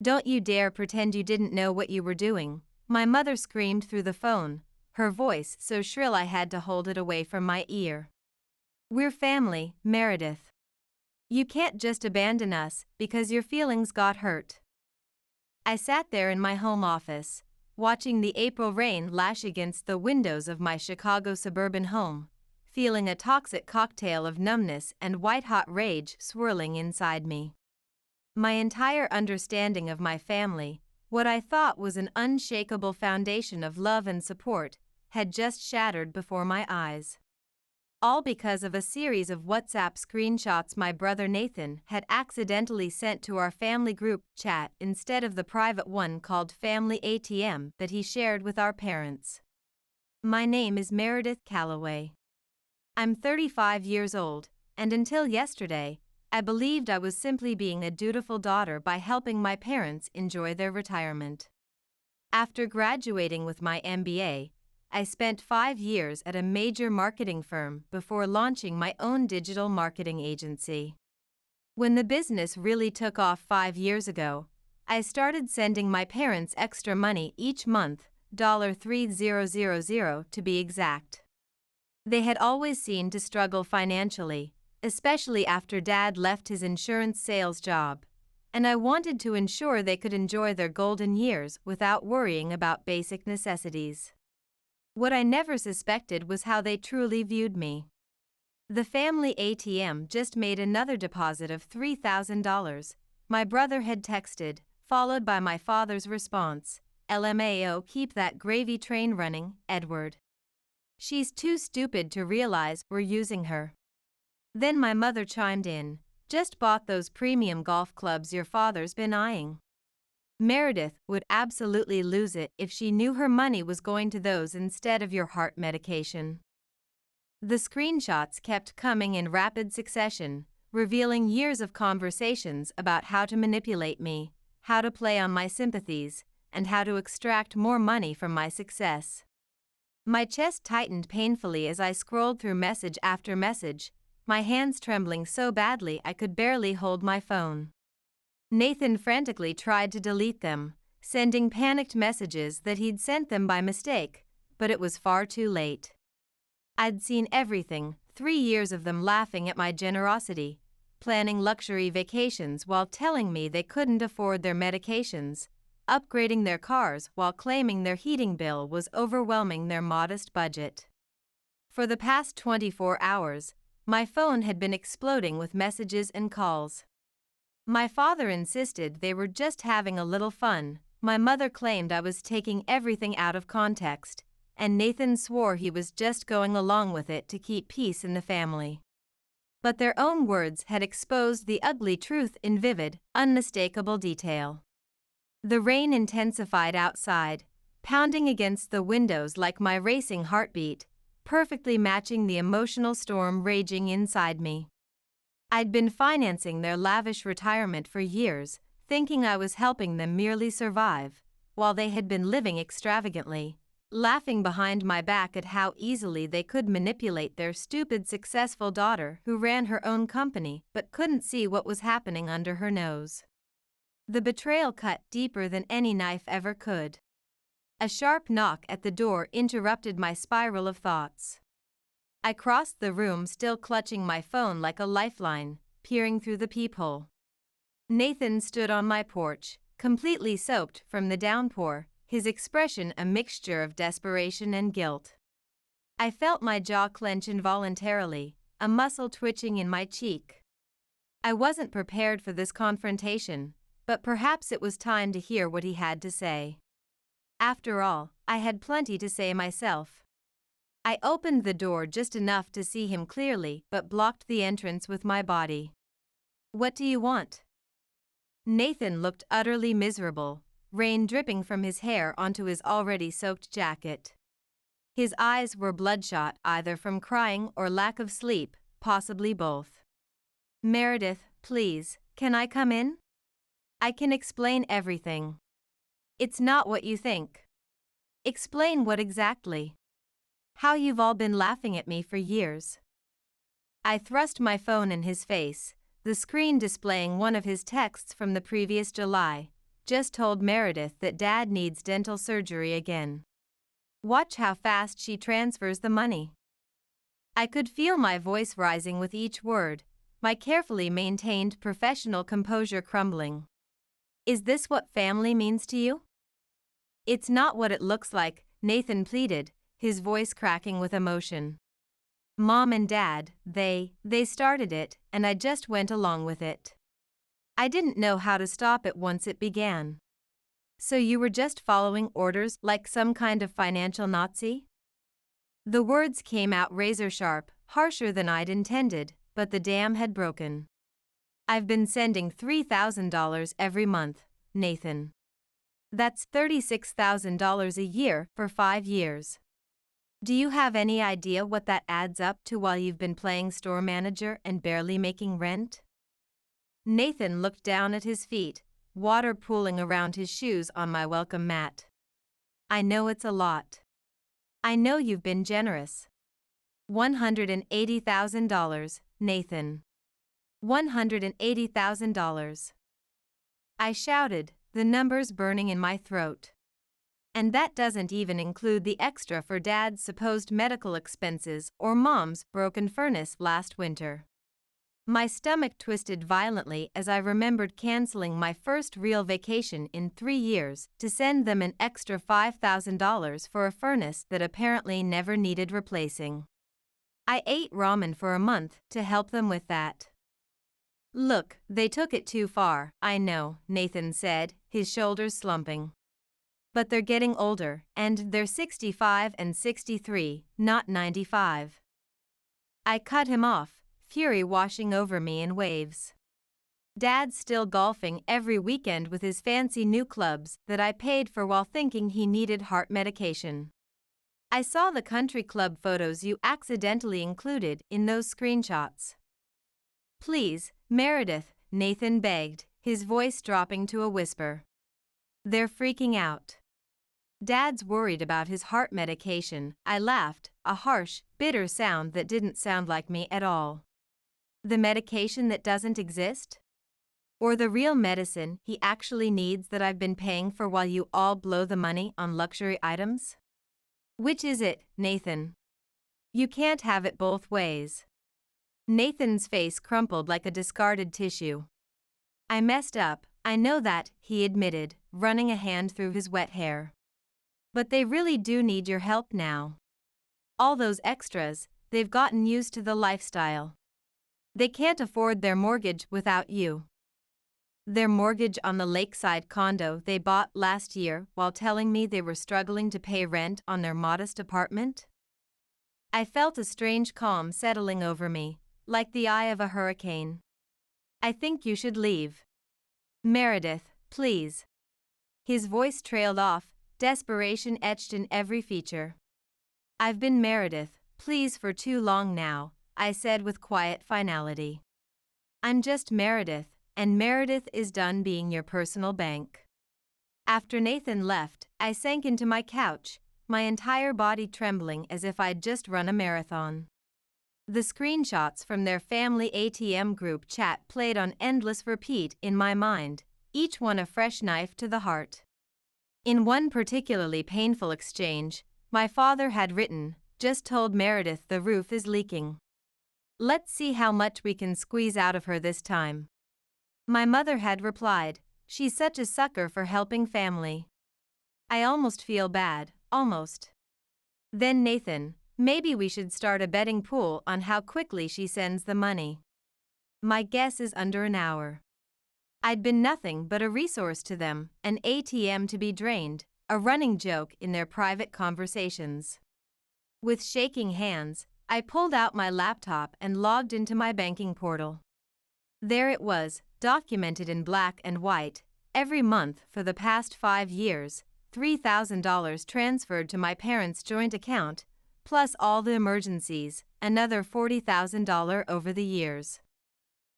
Don't you dare pretend you didn't know what you were doing, my mother screamed through the phone, her voice so shrill I had to hold it away from my ear. We're family, Meredith. You can't just abandon us because your feelings got hurt. I sat there in my home office, watching the April rain lash against the windows of my Chicago suburban home, feeling a toxic cocktail of numbness and white-hot rage swirling inside me. My entire understanding of my family, what I thought was an unshakable foundation of love and support, had just shattered before my eyes. All because of a series of WhatsApp screenshots my brother Nathan had accidentally sent to our family group chat instead of the private one called Family ATM that he shared with our parents. My name is Meredith Calloway. I'm 35 years old, and until yesterday, I believed I was simply being a dutiful daughter by helping my parents enjoy their retirement. After graduating with my MBA, I spent 5 years at a major marketing firm before launching my own digital marketing agency. When the business really took off 5 years ago, I started sending my parents extra money each month, $3000 to be exact. They had always seemed to struggle financially, especially after Dad left his insurance sales job, and I wanted to ensure they could enjoy their golden years without worrying about basic necessities. What I never suspected was how they truly viewed me. The family ATM just made another deposit of $3,000, my brother had texted, followed by my father's response, LMAO, keep that gravy train running, Edward. She's too stupid to realize we're using her. Then my mother chimed in, just bought those premium golf clubs your father's been eyeing. Meredith would absolutely lose it if she knew her money was going to those instead of your heart medication. The screenshots kept coming in rapid succession, revealing years of conversations about how to manipulate me, how to play on my sympathies, and how to extract more money from my success. My chest tightened painfully as I scrolled through message after message, my hands trembling so badly I could barely hold my phone. Nathan frantically tried to delete them, sending panicked messages that he'd sent them by mistake, but it was far too late. I'd seen everything, 3 years of them laughing at my generosity, planning luxury vacations while telling me they couldn't afford their medications, upgrading their cars while claiming their heating bill was overwhelming their modest budget. For the past 24 hours, my phone had been exploding with messages and calls. My father insisted they were just having a little fun, my mother claimed I was taking everything out of context, and Nathan swore he was just going along with it to keep peace in the family. But their own words had exposed the ugly truth in vivid, unmistakable detail. The rain intensified outside, pounding against the windows like my racing heartbeat, perfectly matching the emotional storm raging inside me. I'd been financing their lavish retirement for years, thinking I was helping them merely survive, while they had been living extravagantly, laughing behind my back at how easily they could manipulate their stupid successful daughter who ran her own company but couldn't see what was happening under her nose. The betrayal cut deeper than any knife ever could. A sharp knock at the door interrupted my spiral of thoughts. I crossed the room, still clutching my phone like a lifeline, peering through the peephole. Nathan stood on my porch, completely soaked from the downpour, his expression a mixture of desperation and guilt. I felt my jaw clench involuntarily, a muscle twitching in my cheek. I wasn't prepared for this confrontation, but perhaps it was time to hear what he had to say. After all, I had plenty to say myself. I opened the door just enough to see him clearly but blocked the entrance with my body. What do you want? Nathan looked utterly miserable, rain dripping from his hair onto his already soaked jacket. His eyes were bloodshot either from crying or lack of sleep, possibly both. Meredith, please, can I come in? I can explain everything. It's not what you think. Explain what exactly? How you've all been laughing at me for years. I thrust my phone in his face, the screen displaying one of his texts from the previous July, just told Meredith that Dad needs dental surgery again. Watch how fast she transfers the money. I could feel my voice rising with each word, my carefully maintained professional composure crumbling. Is this what family means to you? It's not what it looks like, Nathan pleaded, his voice cracking with emotion. Mom and Dad, they started it, and I just went along with it. I didn't know how to stop it once it began. So you were just following orders like some kind of financial Nazi? The words came out razor sharp, harsher than I'd intended, but the dam had broken. I've been sending $3,000 every month, Nathan. That's $36,000 a year for 5 years. Do you have any idea what that adds up to while you've been playing store manager and barely making rent? Nathan looked down at his feet, water pooling around his shoes on my welcome mat. I know it's a lot. I know you've been generous. $180,000, Nathan. $180,000. I shouted, the numbers burning in my throat. And that doesn't even include the extra for Dad's supposed medical expenses or Mom's broken furnace last winter. My stomach twisted violently as I remembered canceling my first real vacation in 3 years to send them an extra $5,000 for a furnace that apparently never needed replacing. I ate ramen for a month to help them with that. Look, they took it too far, I know, Nathan said, his shoulders slumping. But they're getting older, and they're 65 and 63, not 95. I cut him off, fury washing over me in waves. Dad's still golfing every weekend with his fancy new clubs that I paid for while thinking he needed heart medication. I saw the country club photos you accidentally included in those screenshots. Please, Meredith, Nathan begged, his voice dropping to a whisper. They're freaking out. Dad's worried about his heart medication, I laughed, a harsh, bitter sound that didn't sound like me at all. The medication that doesn't exist? Or the real medicine he actually needs that I've been paying for while you all blow the money on luxury items? Which is it, Nathan? You can't have it both ways. Nathan's face crumpled like a discarded tissue. I messed up, I know that, he admitted, running a hand through his wet hair. But they really do need your help now. All those extras, they've gotten used to the lifestyle. They can't afford their mortgage without you. Their mortgage on the lakeside condo they bought last year while telling me they were struggling to pay rent on their modest apartment? I felt a strange calm settling over me, like the eye of a hurricane. I think you should leave. Meredith, please. His voice trailed off, desperation etched in every feature. I've been Meredith, please, for too long now, I said with quiet finality. I'm just Meredith, and Meredith is done being your personal bank. After Nathan left, I sank into my couch, my entire body trembling as if I'd just run a marathon. The screenshots from their family ATM group chat played on endless repeat in my mind, each one a fresh knife to the heart. In one particularly painful exchange, my father had written, just told Meredith the roof is leaking. Let's see how much we can squeeze out of her this time. My mother had replied, she's such a sucker for helping family. I almost feel bad, almost. Then Nathan, maybe we should start a betting pool on how quickly she sends the money. My guess is under an hour. I'd been nothing but a resource to them, an ATM to be drained, a running joke in their private conversations. With shaking hands, I pulled out my laptop and logged into my banking portal. There it was, documented in black and white, every month for the past 5 years, $3,000 transferred to my parents' joint account, plus all the emergencies, another $40,000 over the years.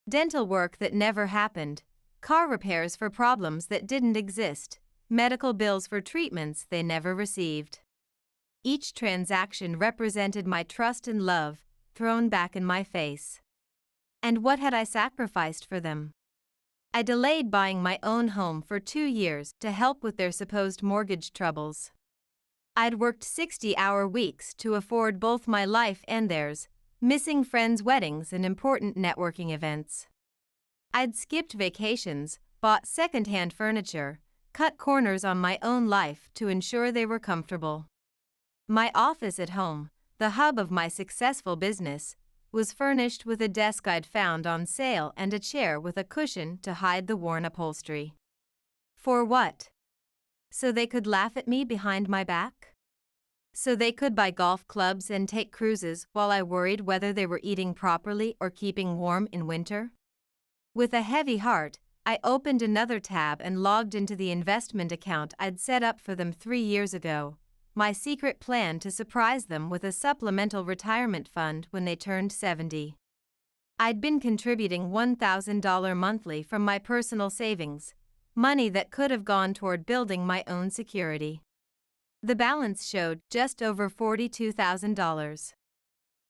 Dental work that never happened, car repairs for problems that didn't exist, medical bills for treatments they never received. Each transaction represented my trust and love, thrown back in my face. And what had I sacrificed for them? I delayed buying my own home for 2 years to help with their supposed mortgage troubles. I'd worked 60-hour weeks to afford both my life and theirs, missing friends' weddings and important networking events. I'd skipped vacations, bought second-hand furniture, cut corners on my own life to ensure they were comfortable. My office at home, the hub of my successful business, was furnished with a desk I'd found on sale and a chair with a cushion to hide the worn upholstery. For what? So they could laugh at me behind my back? So they could buy golf clubs and take cruises while I worried whether they were eating properly or keeping warm in winter? With a heavy heart, I opened another tab and logged into the investment account I'd set up for them 3 years ago, my secret plan to surprise them with a supplemental retirement fund when they turned 70. I'd been contributing $1,000 monthly from my personal savings, money that could have gone toward building my own security. The balance showed just over $42,000.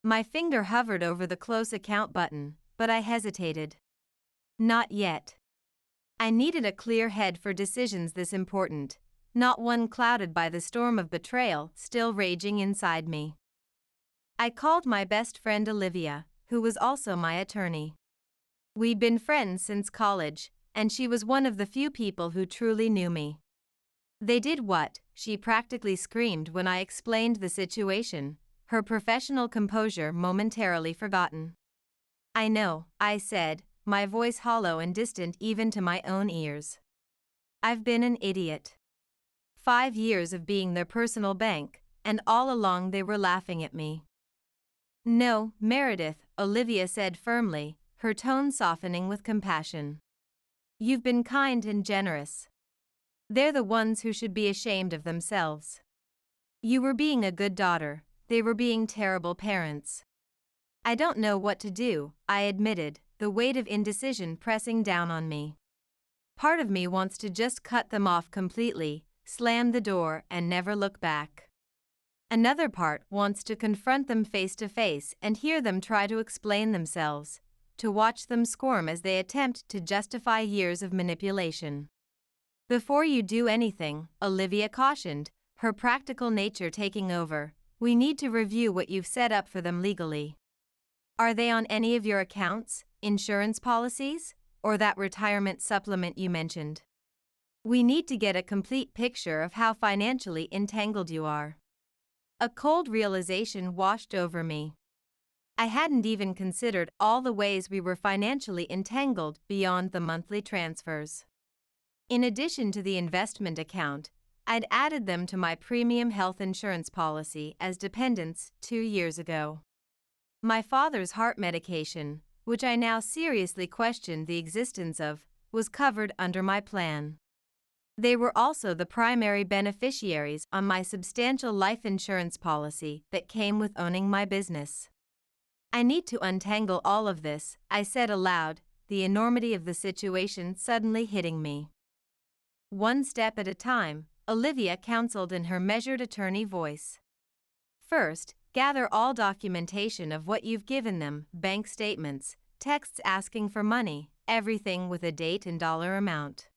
My finger hovered over the close account button, but I hesitated. Not yet. I needed a clear head for decisions this important, not one clouded by the storm of betrayal still raging inside me. I called my best friend Olivia, who was also my attorney. We'd been friends since college, and she was one of the few people who truly knew me. "They did what?" she practically screamed when I explained the situation, her professional composure momentarily forgotten. "I know," I said, my voice hollow and distant even to my own ears. "I've been an idiot. 5 years of being their personal bank, and all along they were laughing at me." "No, Meredith," Olivia said firmly, her tone softening with compassion. "You've been kind and generous. They're the ones who should be ashamed of themselves. You were being a good daughter, they were being terrible parents." "I don't know what to do," I admitted, the weight of indecision pressing down on me. Part of me wants to just cut them off completely, slam the door, and never look back. Another part wants to confront them face to face and hear them try to explain themselves, to watch them squirm as they attempt to justify years of manipulation. "Before you do anything," Olivia cautioned, her practical nature taking over, "we need to review what you've set up for them legally. Are they on any of your accounts, insurance policies, or that retirement supplement you mentioned? We need to get a complete picture of how financially entangled you are." A cold realization washed over me. I hadn't even considered all the ways we were financially entangled beyond the monthly transfers. In addition to the investment account, I'd added them to my premium health insurance policy as dependents 2 years ago. My father's heart medication, which I now seriously questioned the existence of, was covered under my plan. They were also the primary beneficiaries on my substantial life insurance policy that came with owning my business. "I need to untangle all of this," I said aloud, the enormity of the situation suddenly hitting me. "One step at a time," Olivia counseled in her measured attorney voice. "First, gather all documentation of what you've given them, bank statements, texts asking for money, everything with a date and dollar amount.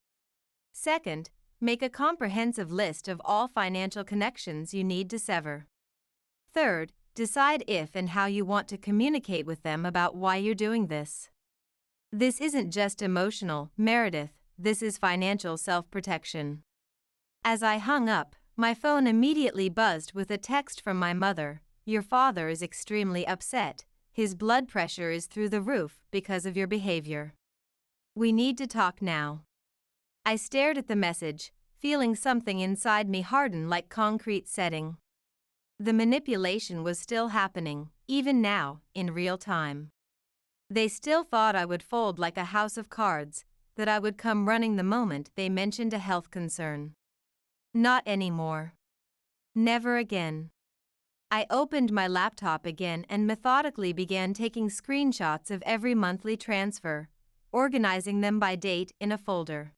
Second, make a comprehensive list of all financial connections you need to sever. Third, decide if and how you want to communicate with them about why you're doing this. This isn't just emotional, Meredith, this is financial self-protection." As I hung up, my phone immediately buzzed with a text from my mother. "Your father is extremely upset. His blood pressure is through the roof because of your behavior. We need to talk now." I stared at the message, feeling something inside me harden like concrete setting. The manipulation was still happening, even now, in real time. They still thought I would fold like a house of cards, that I would come running the moment they mentioned a health concern. Not anymore. Never again. I opened my laptop again and methodically began taking screenshots of every monthly transfer, organizing them by date in a folder.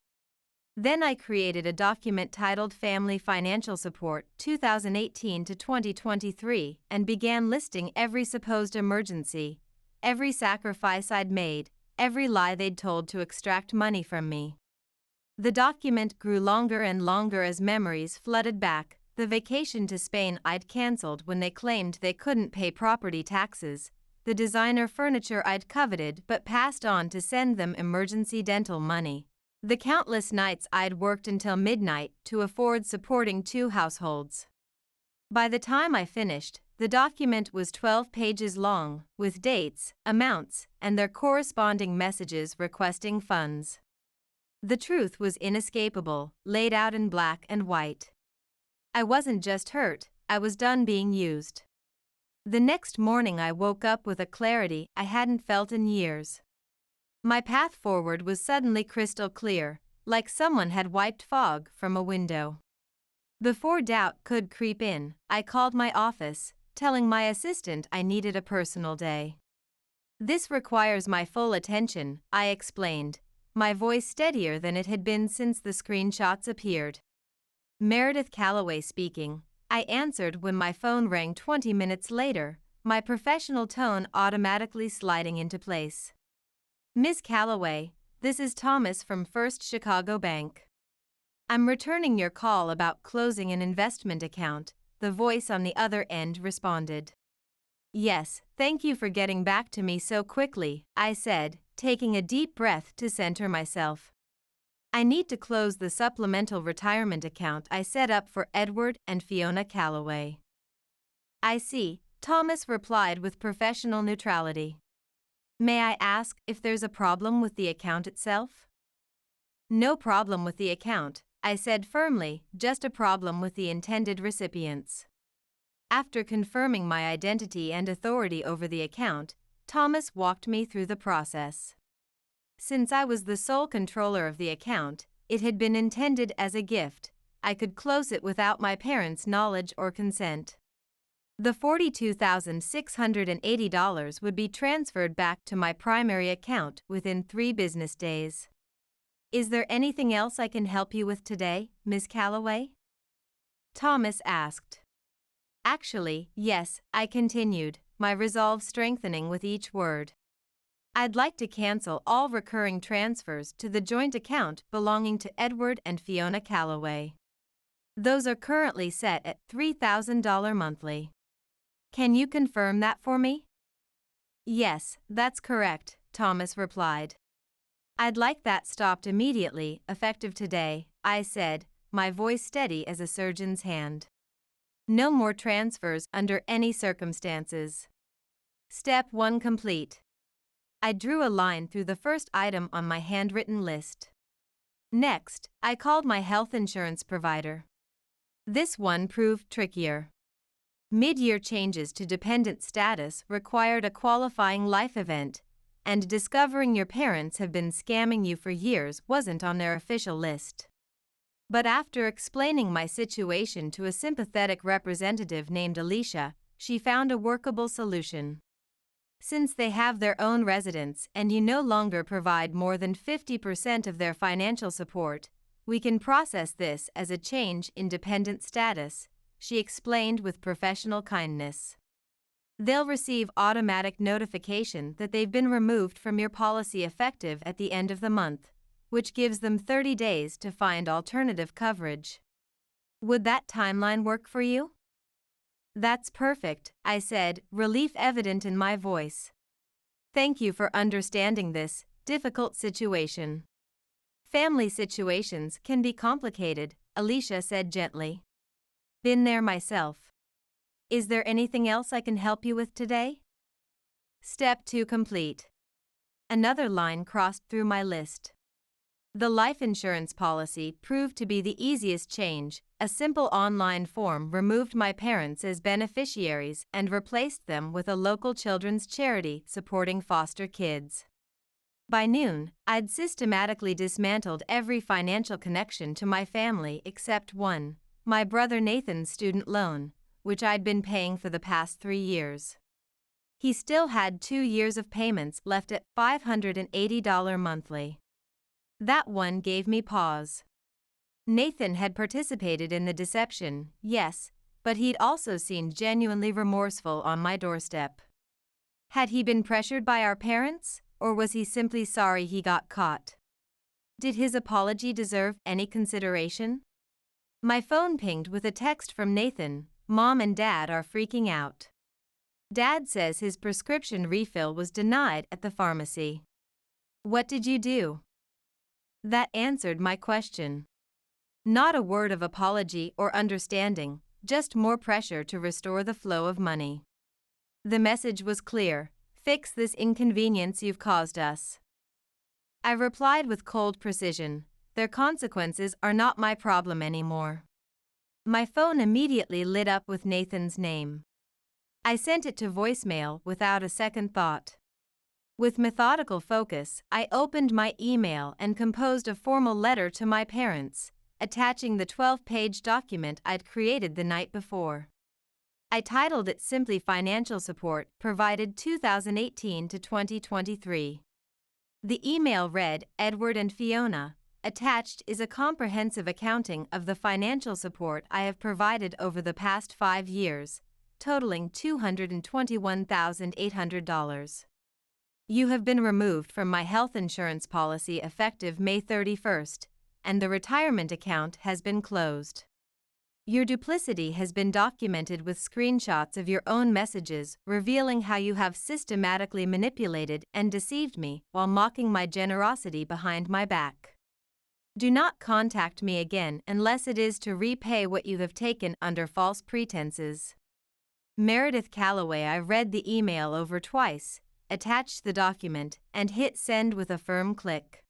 Then I created a document titled Family Financial Support 2018 to 2023 and began listing every supposed emergency, every sacrifice I'd made, every lie they'd told to extract money from me. The document grew longer and longer as memories flooded back, the vacation to Spain I'd cancelled when they claimed they couldn't pay property taxes, the designer furniture I'd coveted but passed on to send them emergency dental money, the countless nights I'd worked until midnight to afford supporting 2 households. By the time I finished, the document was 12 pages long, with dates, amounts, and their corresponding messages requesting funds. The truth was inescapable, laid out in black and white. I wasn't just hurt, I was done being used. The next morning I woke up with a clarity I hadn't felt in years. My path forward was suddenly crystal clear, like someone had wiped fog from a window. Before doubt could creep in, I called my office, telling my assistant I needed a personal day. "This requires my full attention," I explained, my voice steadier than it had been since the screenshots appeared. "Meredith Calloway speaking," I answered when my phone rang 20 minutes later, my professional tone automatically sliding into place. "Miss Calloway, this is Thomas from First Chicago Bank. I'm returning your call about closing an investment account," the voice on the other end responded. "Yes, thank you for getting back to me so quickly," I said, taking a deep breath to center myself. "I need to close the supplemental retirement account I set up for Edward and Fiona Calloway." "I see," Thomas replied with professional neutrality. "May I ask if there's a problem with the account itself?" "No problem with the account," I said firmly, "just a problem with the intended recipients." After confirming my identity and authority over the account, Thomas walked me through the process. Since I was the sole controller of the account, it had been intended as a gift. I could close it without my parents' knowledge or consent. The $42,680 would be transferred back to my primary account within 3 business days. "Is there anything else I can help you with today, Ms. Calloway?" Thomas asked. "Actually, yes," I continued, my resolve strengthening with each word. "I'd like to cancel all recurring transfers to the joint account belonging to Edward and Fiona Calloway. Those are currently set at $3,000 monthly. Can you confirm that for me?" "Yes, that's correct," Thomas replied. "I'd like that stopped immediately, effective today," I said, my voice steady as a surgeon's hand. "No more transfers under any circumstances. Step 1 complete." I drew a line through the first item on my handwritten list. Next, I called my health insurance provider. This one proved trickier. Mid-year changes to dependent status required a qualifying life event, and discovering your parents have been scamming you for years wasn't on their official list. But after explaining my situation to a sympathetic representative named Alicia, she found a workable solution. Since they have their own residence and you no longer provide more than 50% of their financial support, we can process this as a change in dependent status, she explained with professional kindness. They'll receive automatic notification that they've been removed from your policy effective at the end of the month, which gives them 30 days to find alternative coverage. Would that timeline work for you? That's perfect, I said, relief evident in my voice. Thank you for understanding this difficult situation. Family situations can be complicated, Alicia said gently. Been there myself. Is there anything else I can help you with today? Step 2 complete. Another line crossed through my list. The life insurance policy proved to be the easiest change. A simple online form removed my parents as beneficiaries and replaced them with a local children's charity supporting foster kids. By noon, I'd systematically dismantled every financial connection to my family except one, my brother Nathan's student loan, which I'd been paying for the past 3 years. He still had 2 years of payments left at $580 monthly. That one gave me pause. Nathan had participated in the deception, yes, but he'd also seemed genuinely remorseful on my doorstep. Had he been pressured by our parents, or was he simply sorry he got caught? Did his apology deserve any consideration? My phone pinged with a text from Nathan. Mom and Dad are freaking out. Dad says his prescription refill was denied at the pharmacy. What did you do? That answered my question. Not a word of apology or understanding, just more pressure to restore the flow of money. The message was clear: fix this inconvenience you've caused us. I replied with cold precision: their consequences are not my problem anymore. My phone immediately lit up with Nathan's name. I sent it to voicemail without a second thought. With methodical focus, I opened my email and composed a formal letter to my parents, attaching the 12-page document I'd created the night before. I titled it simply Financial Support Provided 2018 to 2023. The email read, Edward and Fiona, attached is a comprehensive accounting of the financial support I have provided over the past 5 years, totaling $221,800. You have been removed from my health insurance policy effective May 31st, and the retirement account has been closed. Your duplicity has been documented with screenshots of your own messages revealing how you have systematically manipulated and deceived me while mocking my generosity behind my back. Do not contact me again unless it is to repay what you have taken under false pretenses. Meredith Calloway. I read the email over twice, attached the document, and hit send with a firm click.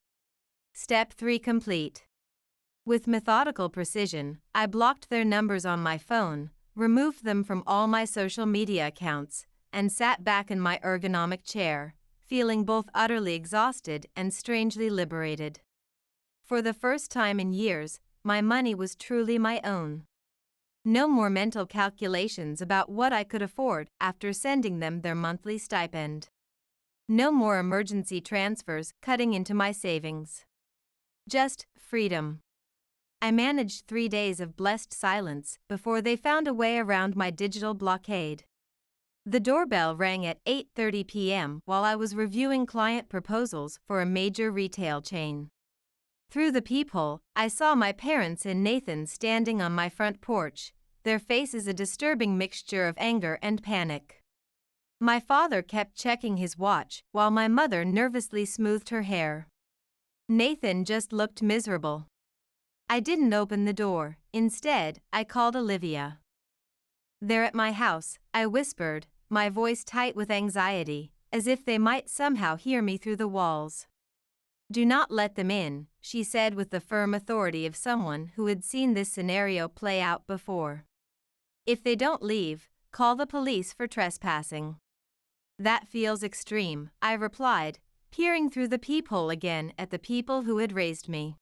Step 3 complete. With methodical precision, I blocked their numbers on my phone, removed them from all my social media accounts, and sat back in my ergonomic chair, feeling both utterly exhausted and strangely liberated. For the first time in years, my money was truly my own. No more mental calculations about what I could afford after sending them their monthly stipend. No more emergency transfers cutting into my savings. Just freedom. I managed 3 days of blessed silence before they found a way around my digital blockade. The doorbell rang at 8:30 p.m. while I was reviewing client proposals for a major retail chain. Through the peephole, I saw my parents and Nathan standing on my front porch, their faces a disturbing mixture of anger and panic. My father kept checking his watch while my mother nervously smoothed her hair. Nathan just looked miserable. I didn't open the door. Instead, I called Olivia. They're at my house, I whispered, my voice tight with anxiety, as if they might somehow hear me through the walls. Do not let them in, she said with the firm authority of someone who had seen this scenario play out before. If they don't leave, call the police for trespassing. That feels extreme, I replied, peering through the peephole again at the people who had raised me.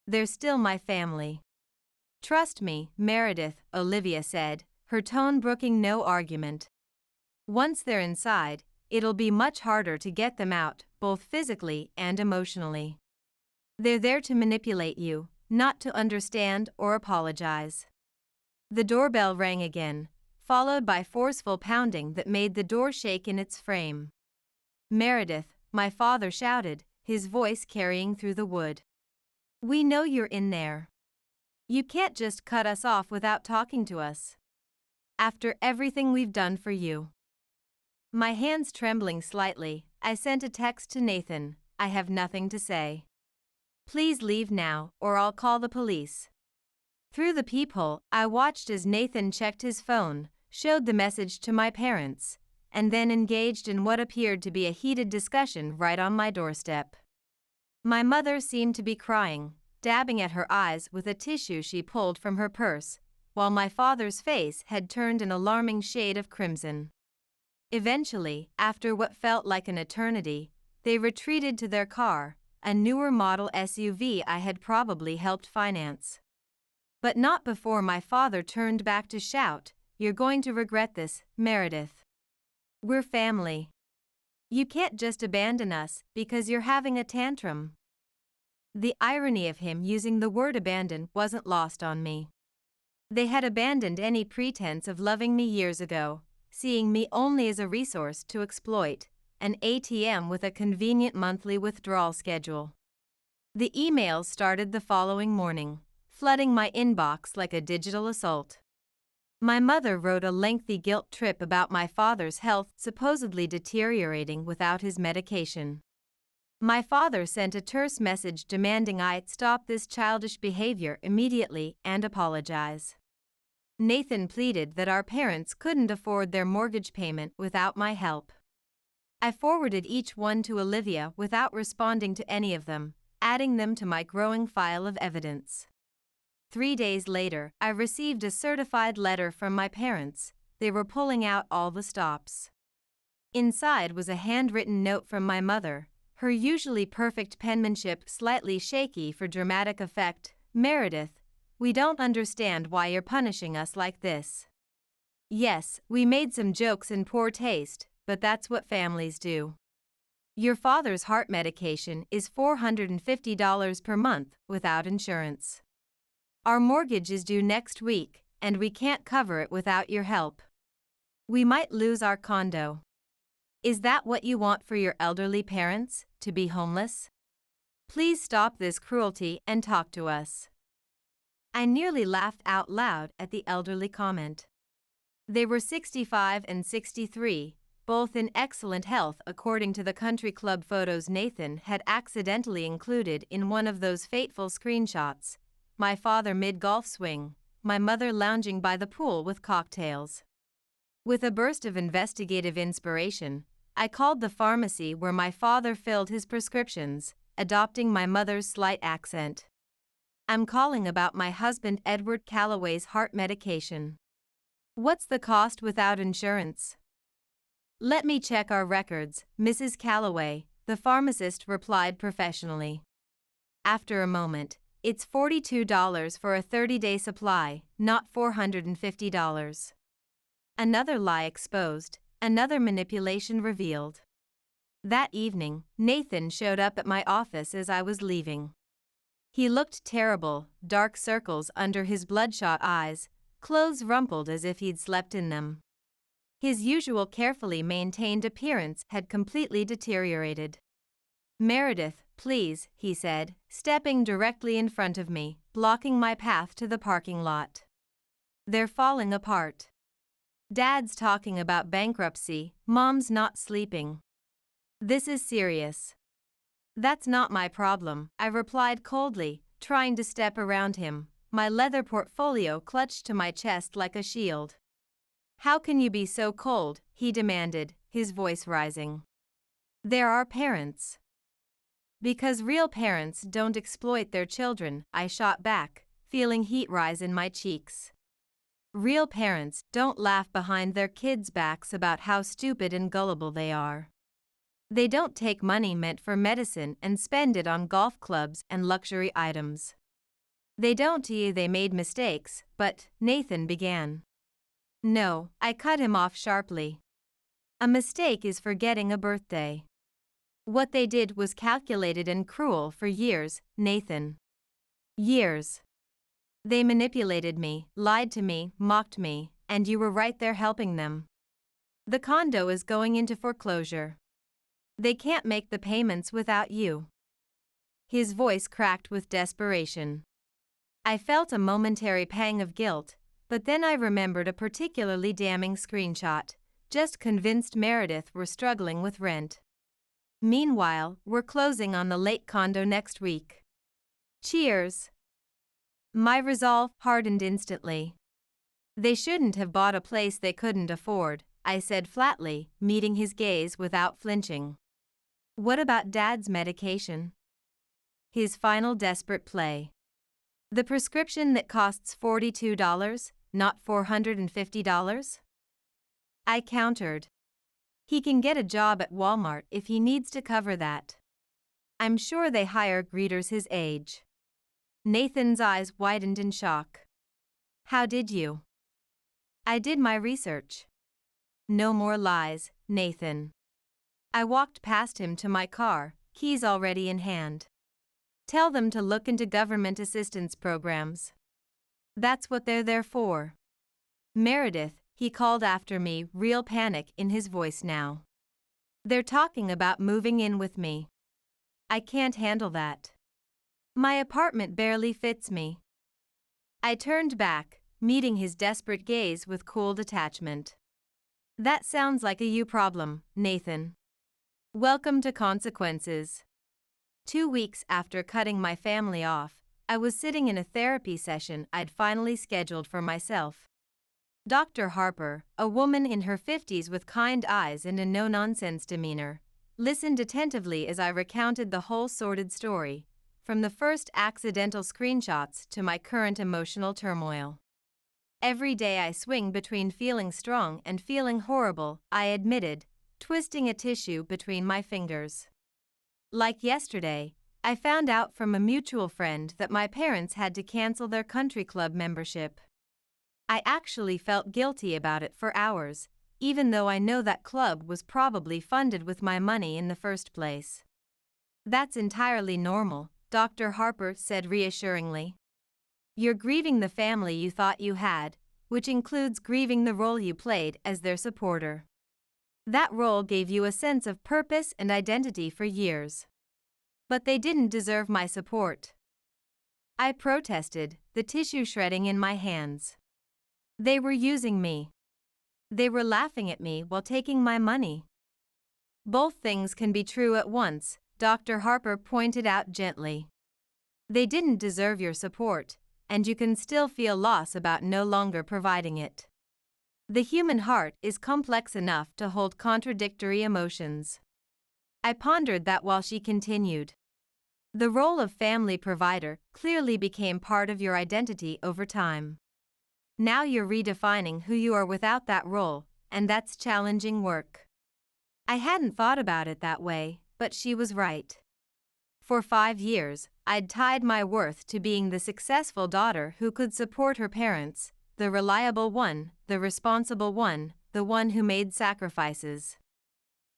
They're still my family. Trust me, Meredith, Olivia said, her tone brooking no argument. Once they're inside, it'll be much harder to get them out, both physically and emotionally. They're there to manipulate you, not to understand or apologize. The doorbell rang again, followed by forceful pounding that made the door shake in its frame. Meredith, my father shouted, his voice carrying through the wood. We know you're in there. You can't just cut us off without talking to us. After everything we've done for you. My hands trembling slightly, I sent a text to Nathan. I have nothing to say. Please leave now, or I'll call the police. Through the peephole, I watched as Nathan checked his phone, showed the message to my parents, and then engaged in what appeared to be a heated discussion right on my doorstep. My mother seemed to be crying, dabbing at her eyes with a tissue she pulled from her purse, while my father's face had turned an alarming shade of crimson. Eventually, after what felt like an eternity, they retreated to their car, a newer model SUV I had probably helped finance. But not before my father turned back to shout, "You're going to regret this, Meredith. We're family. You can't just abandon us because you're having a tantrum." The irony of him using the word abandon wasn't lost on me. They had abandoned any pretense of loving me years ago, seeing me only as a resource to exploit, an ATM with a convenient monthly withdrawal schedule. The emails started the following morning, flooding my inbox like a digital assault. My mother wrote a lengthy guilt trip about my father's health supposedly deteriorating without his medication. My father sent a terse message demanding I stop this childish behavior immediately and apologize. Nathan pleaded that our parents couldn't afford their mortgage payment without my help. I forwarded each one to Olivia without responding to any of them, adding them to my growing file of evidence. 3 days later, I received a certified letter from my parents. They were pulling out all the stops. Inside was a handwritten note from my mother, her usually perfect penmanship slightly shaky for dramatic effect. Meredith, we don't understand why you're punishing us like this. Yes, we made some jokes in poor taste, but that's what families do. Your father's heart medication is $450 per month without insurance. Our mortgage is due next week, and we can't cover it without your help. We might lose our condo. Is that what you want for your elderly parents, to be homeless? Please stop this cruelty and talk to us. I nearly laughed out loud at the elderly comment. They were 65 and 63, both in excellent health according to the country club photos Nathan had accidentally included in one of those fateful screenshots. My father mid-golf swing, my mother lounging by the pool with cocktails. With a burst of investigative inspiration, I called the pharmacy where my father filled his prescriptions, adopting my mother's slight accent. I'm calling about my husband Edward Calloway's heart medication. What's the cost without insurance? Let me check our records, Mrs. Calloway, the pharmacist replied professionally. After a moment, it's $42 for a 30-day supply, not $450. Another lie exposed, another manipulation revealed. That evening, Nathan showed up at my office as I was leaving. He looked terrible, dark circles under his bloodshot eyes, clothes rumpled as if he'd slept in them. His usual carefully maintained appearance had completely deteriorated. Meredith, please, he said, stepping directly in front of me, blocking my path to the parking lot. They're falling apart. Dad's talking about bankruptcy, Mom's not sleeping. This is serious. That's not my problem, I replied coldly, trying to step around him, my leather portfolio clutched to my chest like a shield. How can you be so cold, he demanded, his voice rising. They're our parents. Because real parents don't exploit their children, I shot back, feeling heat rise in my cheeks. Real parents don't laugh behind their kids' backs about how stupid and gullible they are. They don't take money meant for medicine and spend it on golf clubs and luxury items. They don't tell you they made mistakes, but, Nathan began. No, I cut him off sharply. A mistake is forgetting a birthday. What they did was calculated and cruel for years, Nathan. Years. They manipulated me, lied to me, mocked me, and you were right there helping them. The condo is going into foreclosure. They can't make the payments without you. His voice cracked with desperation. I felt a momentary pang of guilt, but then I remembered a particularly damning screenshot, just convinced Meredith were struggling with rent. Meanwhile, we're closing on the lake condo next week. Cheers. My resolve hardened instantly. They shouldn't have bought a place they couldn't afford, I said flatly, meeting his gaze without flinching. What about Dad's medication? His final desperate play. The prescription that costs $42, not $450? I countered. He can get a job at Walmart if he needs to cover that. I'm sure they hire greeters his age. Nathan's eyes widened in shock. How did you? I did my research. No more lies, Nathan. I walked past him to my car, keys already in hand. Tell them to look into government assistance programs. That's what they're there for. Meredith, he called after me, real panic in his voice now. They're talking about moving in with me. I can't handle that. My apartment barely fits me. I turned back, meeting his desperate gaze with cool detachment. That sounds like a you problem, Nathan. Welcome to consequences. 2 weeks after cutting my family off, I was sitting in a therapy session I'd finally scheduled for myself. Dr. Harper, a woman in her 50s with kind eyes and a no-nonsense demeanor, listened attentively as I recounted the whole sordid story, from the first accidental screenshots to my current emotional turmoil. Every day I swing between feeling strong and feeling horrible, I admitted, twisting a tissue between my fingers. Like yesterday, I found out from a mutual friend that my parents had to cancel their country club membership. I actually felt guilty about it for hours, even though I know that club was probably funded with my money in the first place. That's entirely normal, Dr. Harper said reassuringly. You're grieving the family you thought you had, which includes grieving the role you played as their supporter. That role gave you a sense of purpose and identity for years. But they didn't deserve my support. I protested, the tissue shredding in my hands. They were using me. They were laughing at me while taking my money. Both things can be true at once, Dr. Harper pointed out gently. They didn't deserve your support, and you can still feel loss about no longer providing it. The human heart is complex enough to hold contradictory emotions. I pondered that while she continued. The role of family provider clearly became part of your identity over time. Now you're redefining who you are without that role, and that's challenging work. I hadn't thought about it that way, but she was right. For 5 years, I'd tied my worth to being the successful daughter who could support her parents, the reliable one, the responsible one, the one who made sacrifices.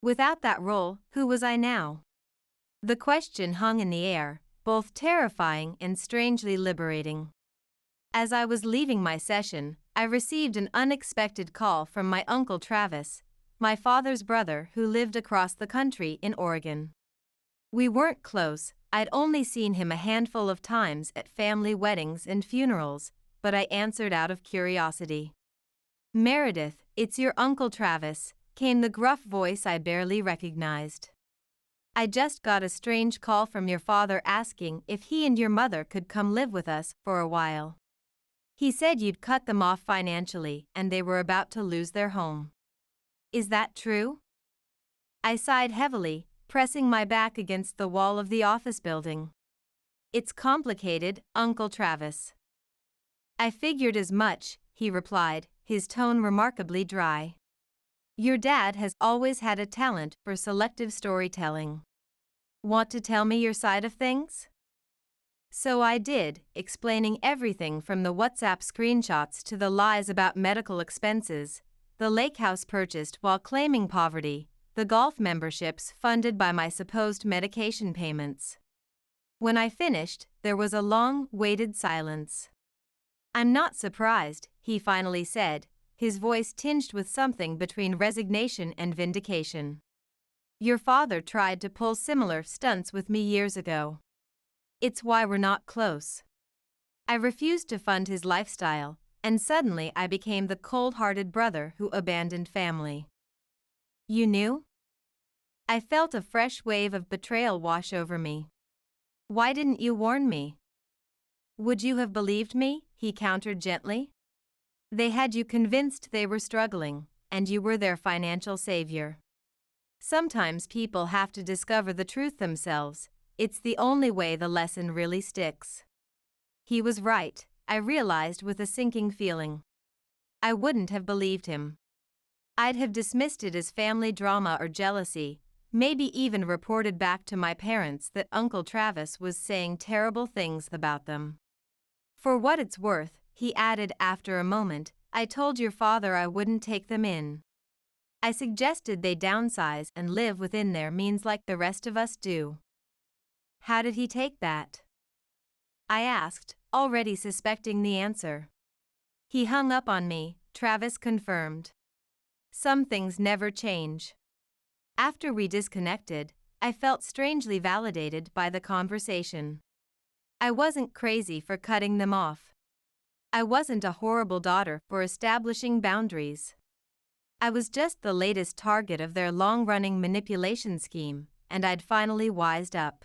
Without that role, who was I now? The question hung in the air, both terrifying and strangely liberating. As I was leaving my session, I received an unexpected call from my uncle Travis, my father's brother who lived across the country in Oregon. We weren't close, I'd only seen him a handful of times at family weddings and funerals, but I answered out of curiosity. Meredith, it's your Uncle Travis, came the gruff voice I barely recognized. I just got a strange call from your father asking if he and your mother could come live with us for a while. He said you'd cut them off financially and they were about to lose their home. Is that true? I sighed heavily, pressing my back against the wall of the office building. It's complicated, Uncle Travis. I figured as much, he replied, his tone remarkably dry. Your dad has always had a talent for selective storytelling. Want to tell me your side of things? So I did, explaining everything from the WhatsApp screenshots to the lies about medical expenses, the lake house purchased while claiming poverty, the golf memberships funded by my supposed medication payments. When I finished, there was a long, weighted silence. I'm not surprised, he finally said, his voice tinged with something between resignation and vindication. Your father tried to pull similar stunts with me years ago. It's why we're not close. I refused to fund his lifestyle, and suddenly I became the cold-hearted brother who abandoned family. You knew? I felt a fresh wave of betrayal wash over me. Why didn't you warn me? Would you have believed me? He countered gently. They had you convinced they were struggling, and you were their financial savior. Sometimes people have to discover the truth themselves. It's the only way the lesson really sticks. He was right, I realized with a sinking feeling. I wouldn't have believed him. I'd have dismissed it as family drama or jealousy, maybe even reported back to my parents that Uncle Travis was saying terrible things about them. For what it's worth, he added after a moment, I told your father I wouldn't take them in. I suggested they downsize and live within their means like the rest of us do. How did he take that? I asked, already suspecting the answer. He hung up on me, Travis confirmed. Some things never change. After we disconnected, I felt strangely validated by the conversation. I wasn't crazy for cutting them off. I wasn't a horrible daughter for establishing boundaries. I was just the latest target of their long-running manipulation scheme, and I'd finally wised up.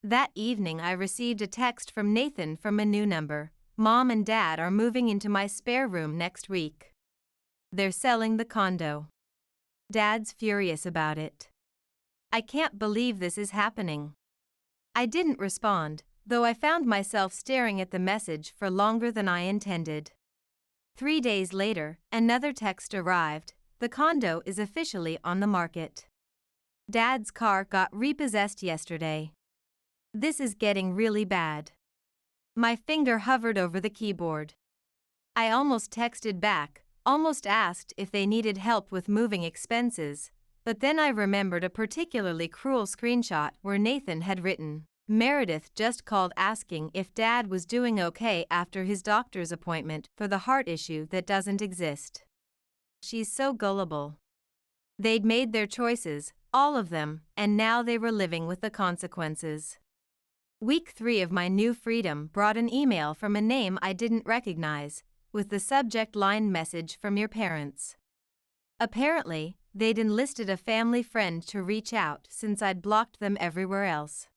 That evening I received a text from Nathan from a new number. Mom and Dad are moving into my spare room next week. They're selling the condo. Dad's furious about it. I can't believe this is happening. I didn't respond, though I found myself staring at the message for longer than I intended. 3 days later, another text arrived. The condo is officially on the market. Dad's car got repossessed yesterday. This is getting really bad. My finger hovered over the keyboard. I almost texted back, almost asked if they needed help with moving expenses, but then I remembered a particularly cruel screenshot where Nathan had written, "Meredith just called asking if Dad was doing okay after his doctor's appointment for the heart issue that doesn't exist." She's so gullible. They'd made their choices, all of them, and now they were living with the consequences. Week 3 of my new freedom brought an email from a name I didn't recognize, with the subject line "Message from your parents." Apparently, they'd enlisted a family friend to reach out since I'd blocked them everywhere else.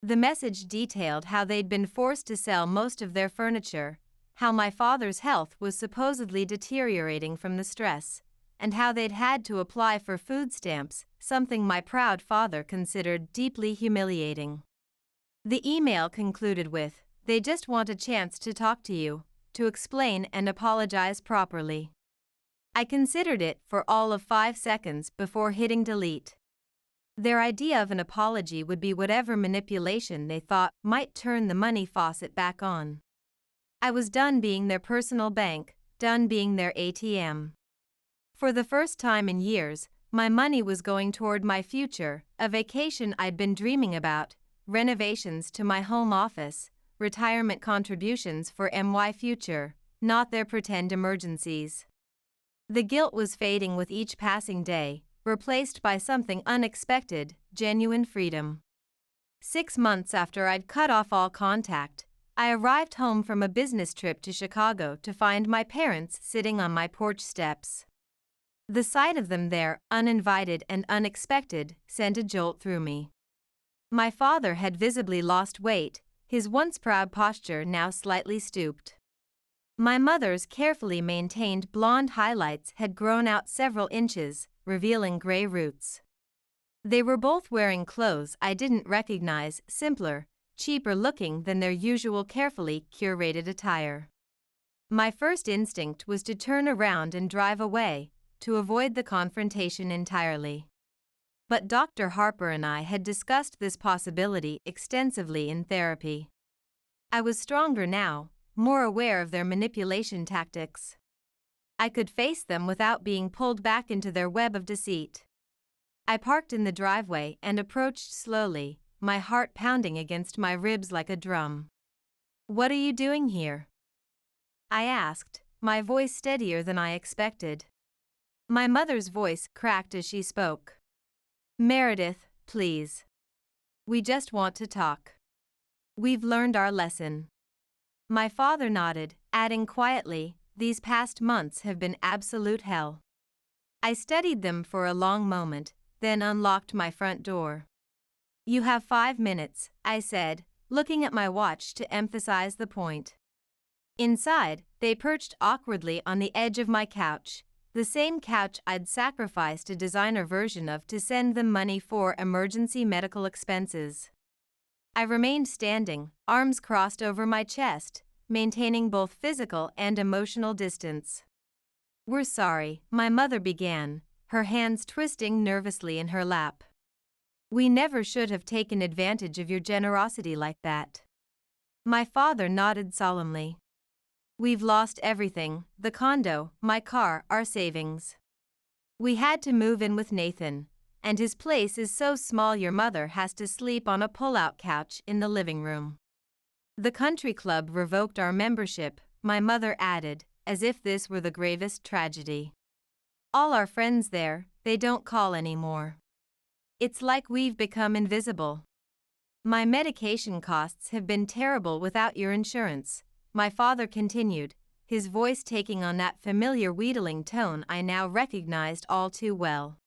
The message detailed how they'd been forced to sell most of their furniture, how my father's health was supposedly deteriorating from the stress, and how they'd had to apply for food stamps, something my proud father considered deeply humiliating. The email concluded with, "They just want a chance to talk to you, to explain and apologize properly." I considered it for all of 5 seconds before hitting delete. Their idea of an apology would be whatever manipulation they thought might turn the money faucet back on. I was done being their personal bank, done being their ATM. For the first time in years, my money was going toward my future, a vacation I'd been dreaming about, renovations to my home office, retirement contributions for my future, not their pretend emergencies. The guilt was fading with each passing day, replaced by something unexpected, genuine freedom. 6 months after I'd cut off all contact, I arrived home from a business trip to Chicago to find my parents sitting on my porch steps. The sight of them there, uninvited and unexpected, sent a jolt through me. My father had visibly lost weight, his once proud posture now slightly stooped. My mother's carefully maintained blonde highlights had grown out several inches, revealing gray roots. They were both wearing clothes I didn't recognize, simpler, cheaper looking than their usual carefully curated attire. My first instinct was to turn around and drive away, to avoid the confrontation entirely. But Dr. Harper and I had discussed this possibility extensively in therapy. I was stronger now, more aware of their manipulation tactics. I could face them without being pulled back into their web of deceit. I parked in the driveway and approached slowly, my heart pounding against my ribs like a drum. "What are you doing here?" I asked, my voice steadier than I expected. My mother's voice cracked as she spoke. "Meredith, please. We just want to talk. We've learned our lesson." My father nodded, adding quietly, "These past months have been absolute hell." I studied them for a long moment, then unlocked my front door. "You have 5 minutes," I said, looking at my watch to emphasize the point. Inside, they perched awkwardly on the edge of my couch, the same couch I'd sacrificed a designer version of to send them money for emergency medical expenses. I remained standing, arms crossed over my chest, maintaining both physical and emotional distance. "We're sorry," my mother began, her hands twisting nervously in her lap. "We never should have taken advantage of your generosity like that." My father nodded solemnly. "We've lost everything, the condo, my car, our savings. We had to move in with Nathan, and his place is so small your mother has to sleep on a pull-out couch in the living room. The country club revoked our membership," my mother added, as if this were the gravest tragedy. "All our friends there, they don't call anymore. It's like we've become invisible. My medication costs have been terrible without your insurance, my father continued, his voice taking on that familiar wheedling tone I now recognized all too well.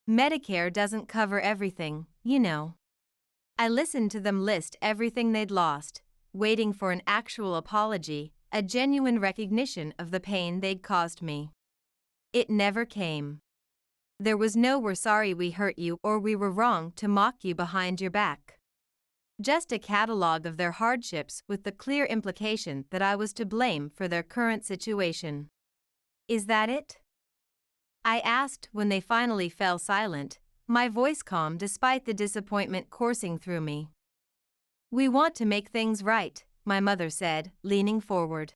Medicare doesn't cover everything, you know. I listened to them list everything they'd lost, waiting for an actual apology, a genuine recognition of the pain they'd caused me. It never came. There was no "we're sorry we hurt you" or "we were wrong to mock you behind your back." Just a catalog of their hardships with the clear implication that I was to blame for their current situation. Is that it? I asked when they finally fell silent, my voice calm despite the disappointment coursing through me. We want to make things right, my mother said, leaning forward.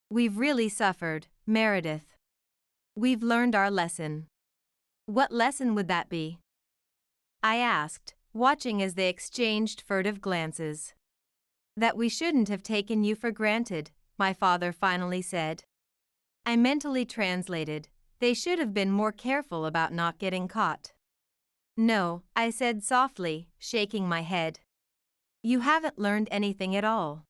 We've really suffered, Meredith. We've learned our lesson. What lesson would that be? I asked, watching as they exchanged furtive glances. That we shouldn't have taken you for granted, my father finally said. I mentally translated, they should have been more careful about not getting caught. No, I said softly, shaking my head. You haven't learned anything at all.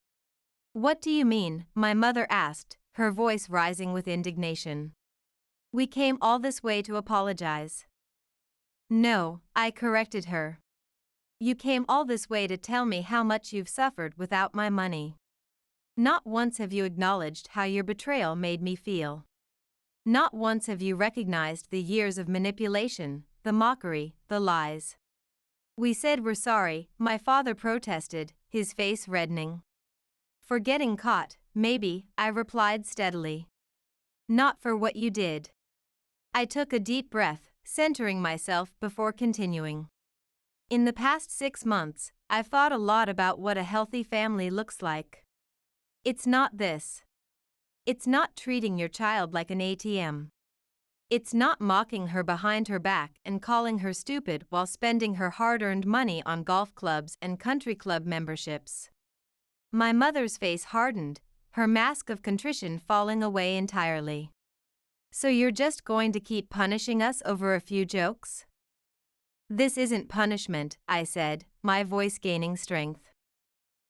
What do you mean? My mother asked, her voice rising with indignation. We came all this way to apologize. No, I corrected her. You came all this way to tell me how much you've suffered without my money. Not once have you acknowledged how your betrayal made me feel. Not once have you recognized the years of manipulation, the mockery, the lies. We said we're sorry, my father protested, his face reddening. For getting caught, maybe, I replied steadily. Not for what you did. I took a deep breath, centering myself before continuing. In the past 6 months, I've thought a lot about what a healthy family looks like. It's not this. It's not treating your child like an ATM. It's not mocking her behind her back and calling her stupid while spending her hard-earned money on golf clubs and country club memberships. My mother's face hardened, her mask of contrition falling away entirely. So you're just going to keep punishing us over a few jokes? This isn't punishment, I said, my voice gaining strength.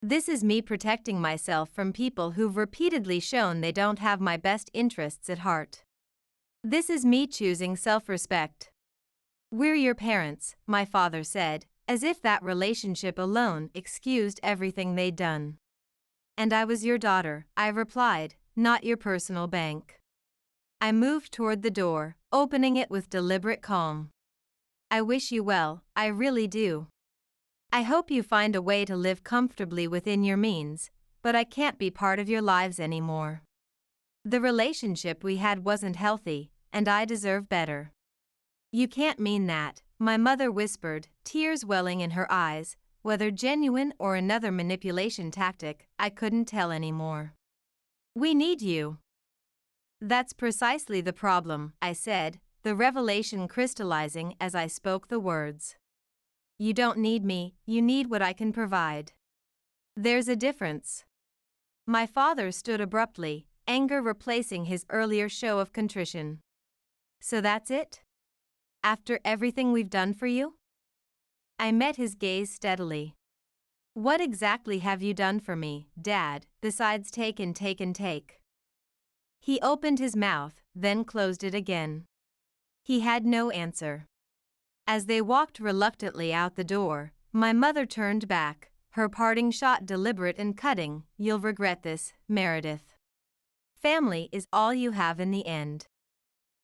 This is me protecting myself from people who've repeatedly shown they don't have my best interests at heart. This is me choosing self-respect. We're your parents, my father said, as if that relationship alone excused everything they'd done. And I was your daughter, I replied, not your personal bank. I moved toward the door, opening it with deliberate calm. I wish you well, I really do. I hope you find a way to live comfortably within your means, but I can't be part of your lives anymore. The relationship we had wasn't healthy, and I deserve better. You can't mean that, my mother whispered, tears welling in her eyes, whether genuine or another manipulation tactic, I couldn't tell anymore. We need you. That's precisely the problem, I said, the revelation crystallizing as I spoke the words. You don't need me, you need what I can provide. There's a difference. My father stood abruptly, anger replacing his earlier show of contrition. So that's it? After everything we've done for you? I met his gaze steadily. What exactly have you done for me, Dad, besides take and take and take? He opened his mouth, then closed it again. He had no answer. As they walked reluctantly out the door, my mother turned back, her parting shot deliberate and cutting. You'll regret this, Meredith. Family is all you have in the end.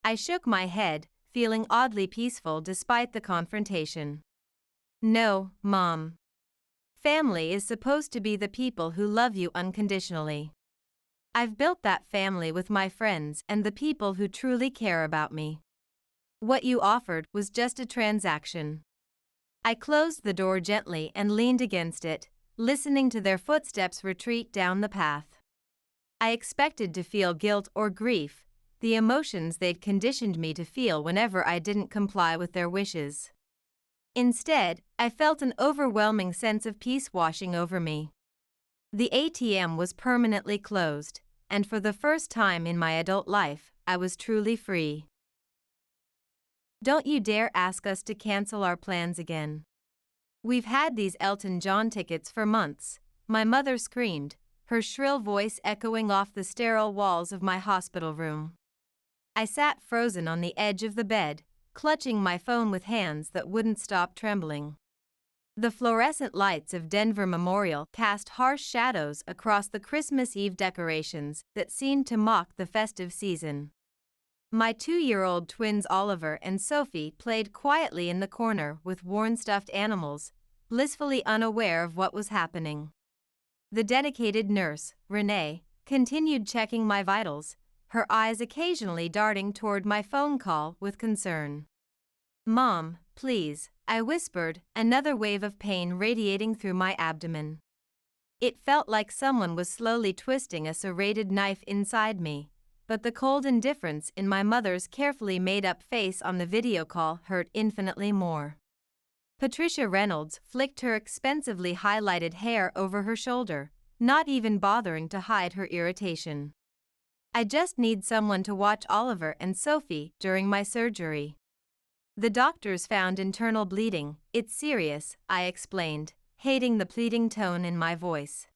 I shook my head, feeling oddly peaceful despite the confrontation. No, Mom. Family is supposed to be the people who love you unconditionally. I've built that family with my friends and the people who truly care about me. What you offered was just a transaction. I closed the door gently and leaned against it, listening to their footsteps retreat down the path. I expected to feel guilt or grief, the emotions they'd conditioned me to feel whenever I didn't comply with their wishes. Instead, I felt an overwhelming sense of peace washing over me. The ATM was permanently closed, and for the first time in my adult life, I was truly free. Don't you dare ask us to cancel our plans again. We've had these Elton John tickets for months, my mother screamed, her shrill voice echoing off the sterile walls of my hospital room. I sat frozen on the edge of the bed, clutching my phone with hands that wouldn't stop trembling. The fluorescent lights of Denver Memorial cast harsh shadows across the Christmas Eve decorations that seemed to mock the festive season. My 2-year-old twins Oliver and Sophie played quietly in the corner with worn stuffed animals, blissfully unaware of what was happening. The dedicated nurse, Renee, continued checking my vitals, her eyes occasionally darting toward my phone call with concern. "Mom, please," I whispered, another wave of pain radiating through my abdomen. It felt like someone was slowly twisting a serrated knife inside me, but the cold indifference in my mother's carefully made-up face on the video call hurt infinitely more. Patricia Reynolds flicked her expensively highlighted hair over her shoulder, not even bothering to hide her irritation. "I just need someone to watch Oliver and Sophie during my surgery. The doctors found internal bleeding. It's serious," I explained, hating the pleading tone in my voice.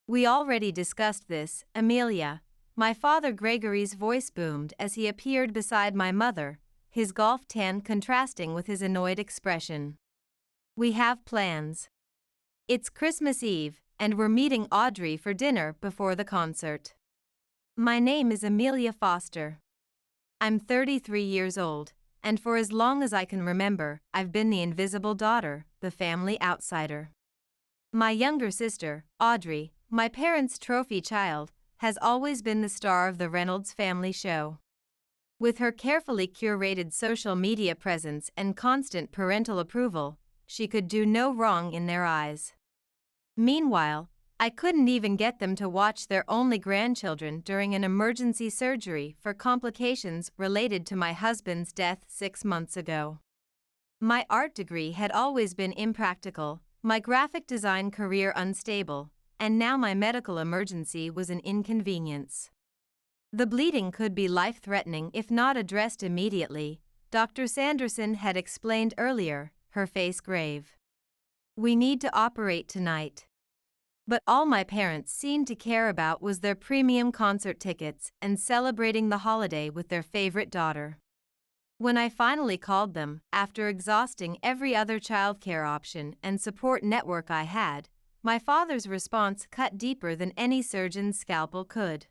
"We already discussed this, Amelia." My father Gregory's voice boomed as he appeared beside my mother, his golf tan contrasting with his annoyed expression. "We have plans. It's Christmas Eve, and we're meeting Audrey for dinner before the concert. My name is Amelia Foster. I'm 33 years old, and for as long as I can remember, I've been the invisible daughter, the family outsider. My younger sister, Audrey, my parents' trophy child, has always been the star of the Reynolds family show. With her carefully curated social media presence and constant parental approval, she could do no wrong in their eyes. Meanwhile, I couldn't even get them to watch their only grandchildren during an emergency surgery for complications related to my husband's death 6 months ago. My art degree had always been impractical, my graphic design career unstable, and now my medical emergency was an inconvenience. The bleeding could be life-threatening if not addressed immediately, Dr. Sanderson had explained earlier, her face grave. "We need to operate tonight." But all my parents seemed to care about was their premium concert tickets and celebrating the holiday with their favorite daughter. When I finally called them, after exhausting every other childcare option and support network I had, my father's response cut deeper than any surgeon's scalpel could.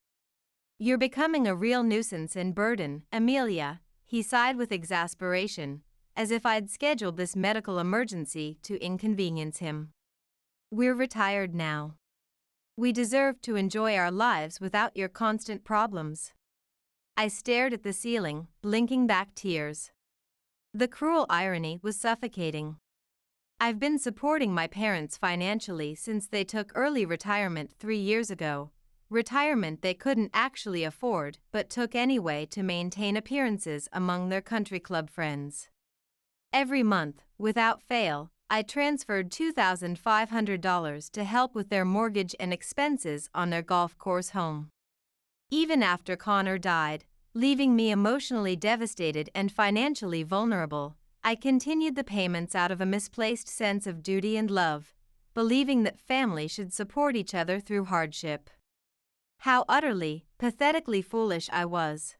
"You're becoming a real nuisance and burden, Amelia," he sighed with exasperation, as if I'd scheduled this medical emergency to inconvenience him. "We're retired now. We deserve to enjoy our lives without your constant problems." I stared at the ceiling, blinking back tears. The cruel irony was suffocating. I've been supporting my parents financially since they took early retirement 3 years ago, retirement they couldn't actually afford but took anyway to maintain appearances among their country club friends. Every month, without fail, I transferred $2,500 to help with their mortgage and expenses on their golf course home. Even after Connor died, leaving me emotionally devastated and financially vulnerable, I continued the payments out of a misplaced sense of duty and love, believing that family should support each other through hardship. How utterly, pathetically foolish I was.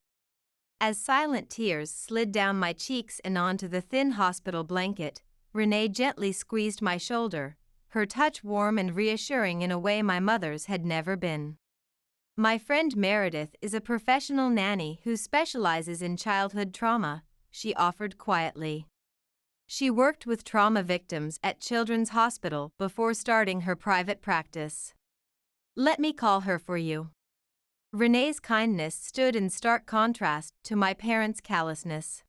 As silent tears slid down my cheeks and onto the thin hospital blanket, Renee gently squeezed my shoulder, her touch warm and reassuring in a way my mother's had never been. "My friend Meredith is a professional nanny who specializes in childhood trauma," she offered quietly. She worked with trauma victims at Children's Hospital before starting her private practice. "Let me call her for you." Renee's kindness stood in stark contrast to my parents' callousness.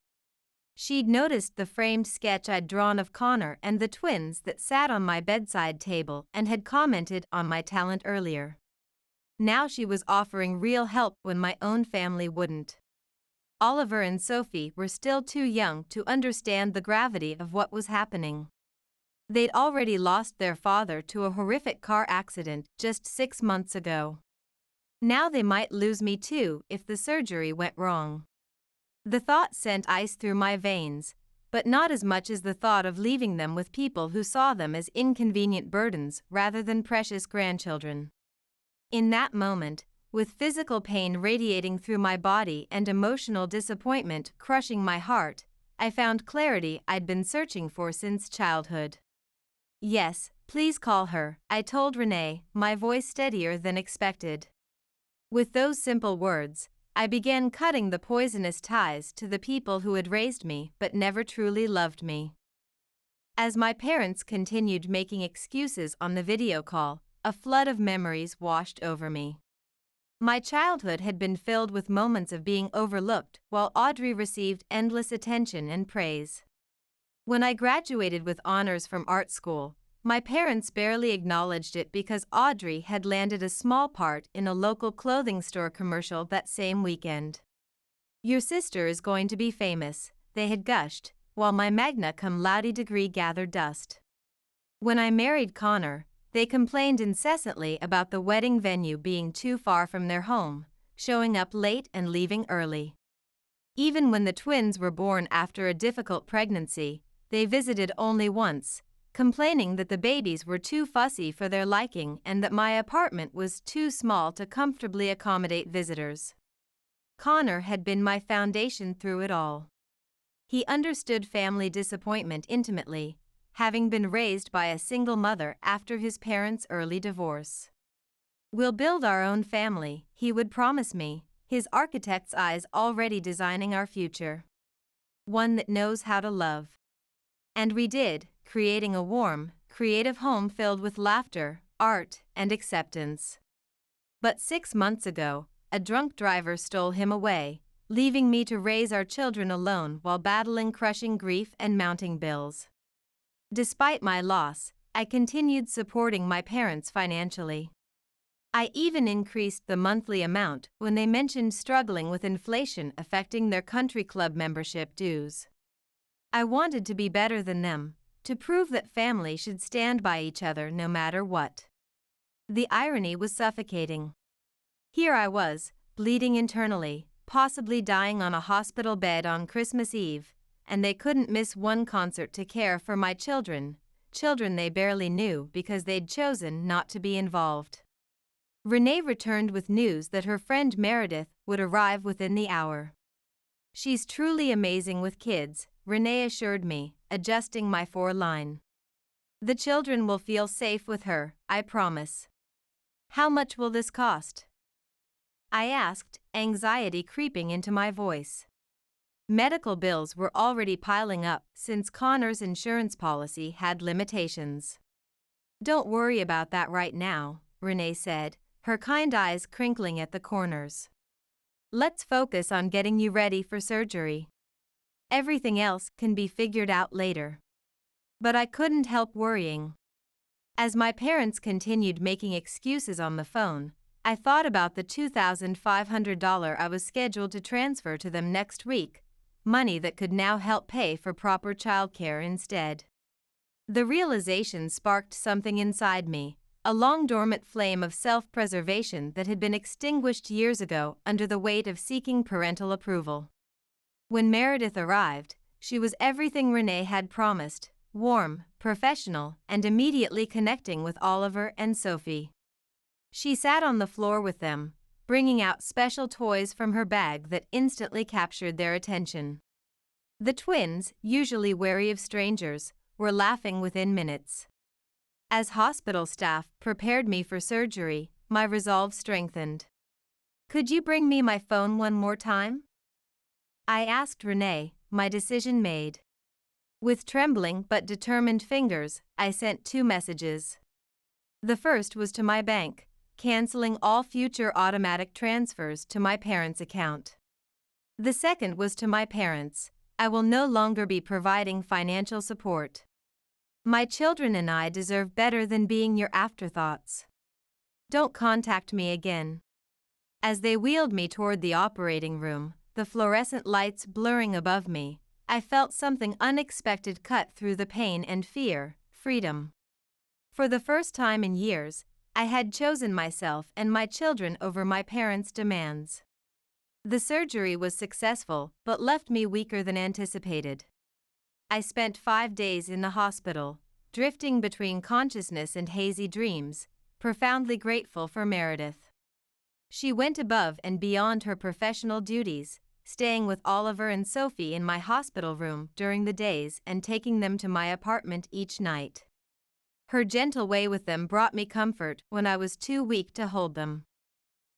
She'd noticed the framed sketch I'd drawn of Connor and the twins that sat on my bedside table and had commented on my talent earlier. Now she was offering real help when my own family wouldn't. Oliver and Sophie were still too young to understand the gravity of what was happening. They'd already lost their father to a horrific car accident just 6 months ago. Now they might lose me too if the surgery went wrong. The thought sent ice through my veins, but not as much as the thought of leaving them with people who saw them as inconvenient burdens rather than precious grandchildren. In that moment, with physical pain radiating through my body and emotional disappointment crushing my heart, I found clarity I'd been searching for since childhood. "Yes, please call her," I told Renee, my voice steadier than expected. With those simple words, I began cutting the poisonous ties to the people who had raised me but never truly loved me. As my parents continued making excuses on the video call, a flood of memories washed over me. My childhood had been filled with moments of being overlooked while Audrey received endless attention and praise. When I graduated with honors from art school, my parents barely acknowledged it because Audrey had landed a small part in a local clothing store commercial that same weekend. "Your sister is going to be famous," they had gushed, while my magna cum laude degree gathered dust. When I married Connor, they complained incessantly about the wedding venue being too far from their home, showing up late and leaving early. Even when the twins were born after a difficult pregnancy, they visited only once, complaining that the babies were too fussy for their liking and that my apartment was too small to comfortably accommodate visitors. Connor had been my foundation through it all. He understood family disappointment intimately, having been raised by a single mother after his parents' early divorce. "We'll build our own family," he would promise me, his architect's eyes already designing our future. "One that knows how to love." And we did, creating a warm, creative home filled with laughter, art, and acceptance. But 6 months ago, a drunk driver stole him away, leaving me to raise our children alone while battling crushing grief and mounting bills. Despite my loss, I continued supporting my parents financially. I even increased the monthly amount when they mentioned struggling with inflation affecting their country club membership dues. I wanted to be better than them, to prove that family should stand by each other no matter what. The irony was suffocating. Here I was, bleeding internally, possibly dying on a hospital bed on Christmas Eve, and they couldn't miss one concert to care for my children they barely knew because they'd chosen not to be involved. Renee returned with news that her friend Meredith would arrive within the hour. "She's truly amazing with kids," Renee assured me, adjusting my foreline. "The children will feel safe with her, I promise." "How much will this cost?" I asked, anxiety creeping into my voice. Medical bills were already piling up since Connor's insurance policy had limitations. "Don't worry about that right now," Renee said, her kind eyes crinkling at the corners. "Let's focus on getting you ready for surgery. Everything else can be figured out later." But I couldn't help worrying. As my parents continued making excuses on the phone, I thought about the $2,500 I was scheduled to transfer to them next week, money that could now help pay for proper childcare instead. The realization sparked something inside me, a long-dormant flame of self-preservation that had been extinguished years ago under the weight of seeking parental approval. When Meredith arrived, she was everything Renee had promised: warm, professional, and immediately connecting with Oliver and Sophie. She sat on the floor with them, bringing out special toys from her bag that instantly captured their attention. The twins, usually wary of strangers, were laughing within minutes. As hospital staff prepared me for surgery, my resolve strengthened. "Could you bring me my phone one more time?" I asked Renee, my decision made. With trembling but determined fingers, I sent 2 messages. The first was to my bank, canceling all future automatic transfers to my parents' account. The second was to my parents: "I will no longer be providing financial support. My children and I deserve better than being your afterthoughts. Don't contact me again." As they wheeled me toward the operating room, the fluorescent lights blurring above me, I felt something unexpected cut through the pain and fear: freedom. For the first time in years, I had chosen myself and my children over my parents' demands. The surgery was successful but left me weaker than anticipated. I spent 5 days in the hospital, drifting between consciousness and hazy dreams, profoundly grateful for Meredith. She went above and beyond her professional duties, staying with Oliver and Sophie in my hospital room during the days and taking them to my apartment each night. Her gentle way with them brought me comfort when I was too weak to hold them.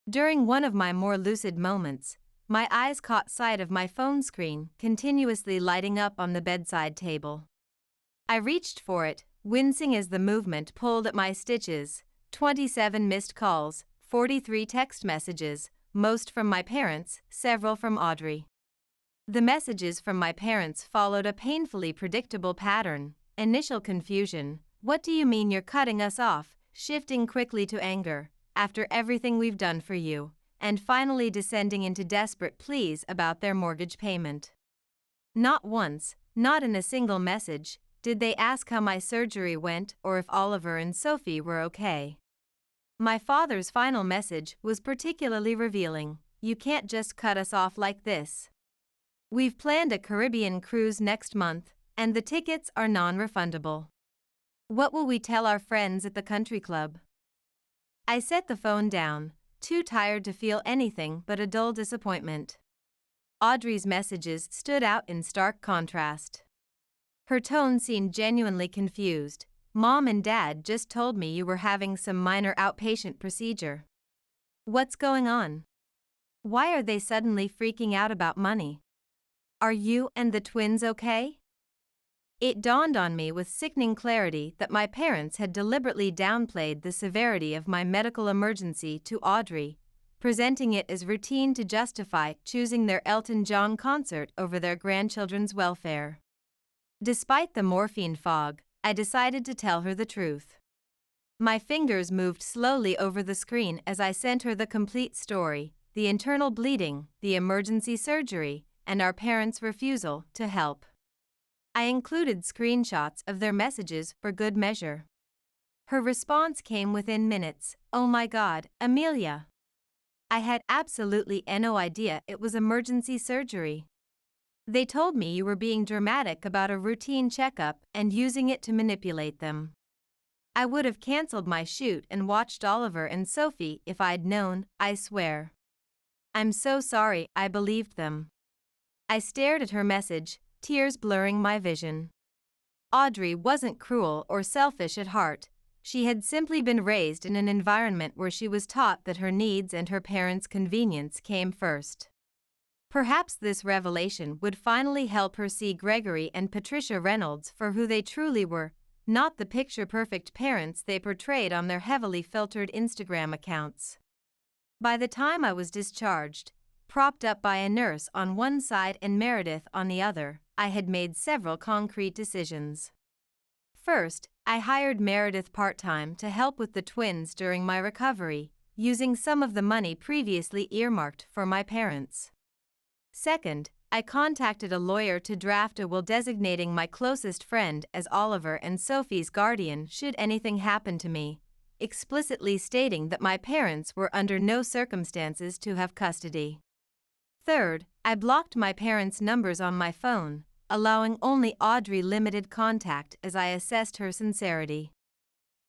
During one of my more lucid moments, my eyes caught sight of my phone screen continuously lighting up on the bedside table. I reached for it, wincing as the movement pulled at my stitches. 27 missed calls, 43 text messages, most from my parents, several from Audrey. The messages from my parents followed a painfully predictable pattern: initial confusion, "What do you mean you're cutting us off?" shifting quickly to anger, "After everything we've done for you," and finally descending into desperate pleas about their mortgage payment. Not once, not in a single message, did they ask how my surgery went or if Oliver and Sophie were okay. My father's final message was particularly revealing: "You can't just cut us off like this. We've planned a Caribbean cruise next month, and the tickets are non-refundable. What will we tell our friends at the country club?" I set the phone down, too tired to feel anything but a dull disappointment. Audrey's messages stood out in stark contrast. Her tone seemed genuinely confused. "Mom and Dad just told me you were having some minor outpatient procedure. What's going on? Why are they suddenly freaking out about money? Are you and the twins okay?" It dawned on me with sickening clarity that my parents had deliberately downplayed the severity of my medical emergency to Audrey, presenting it as routine to justify choosing their Elton John concert over their grandchildren's welfare. Despite the morphine fog, I decided to tell her the truth. My fingers moved slowly over the screen as I sent her the complete story: the internal bleeding, the emergency surgery, and our parents' refusal to help. I included screenshots of their messages for good measure. Her response came within minutes: "Oh my God, Amelia. I had absolutely no idea it was emergency surgery. They told me you were being dramatic about a routine checkup and using it to manipulate them. I would have canceled my shoot and watched Oliver and Sophie if I'd known, I swear. I'm so sorry I believed them." I stared at her message, tears blurring my vision. Audrey wasn't cruel or selfish at heart. She had simply been raised in an environment where she was taught that her needs and her parents' convenience came first. Perhaps this revelation would finally help her see Gregory and Patricia Reynolds for who they truly were, not the picture-perfect parents they portrayed on their heavily filtered Instagram accounts. By the time I was discharged, propped up by a nurse on one side and Meredith on the other, I had made several concrete decisions. First, I hired Meredith part-time to help with the twins during my recovery, using some of the money previously earmarked for my parents. Second, I contacted a lawyer to draft a will designating my closest friend as Oliver and Sophie's guardian should anything happen to me, explicitly stating that my parents were under no circumstances to have custody. Third, I blocked my parents' numbers on my phone, allowing only Audrey limited contact as I assessed her sincerity.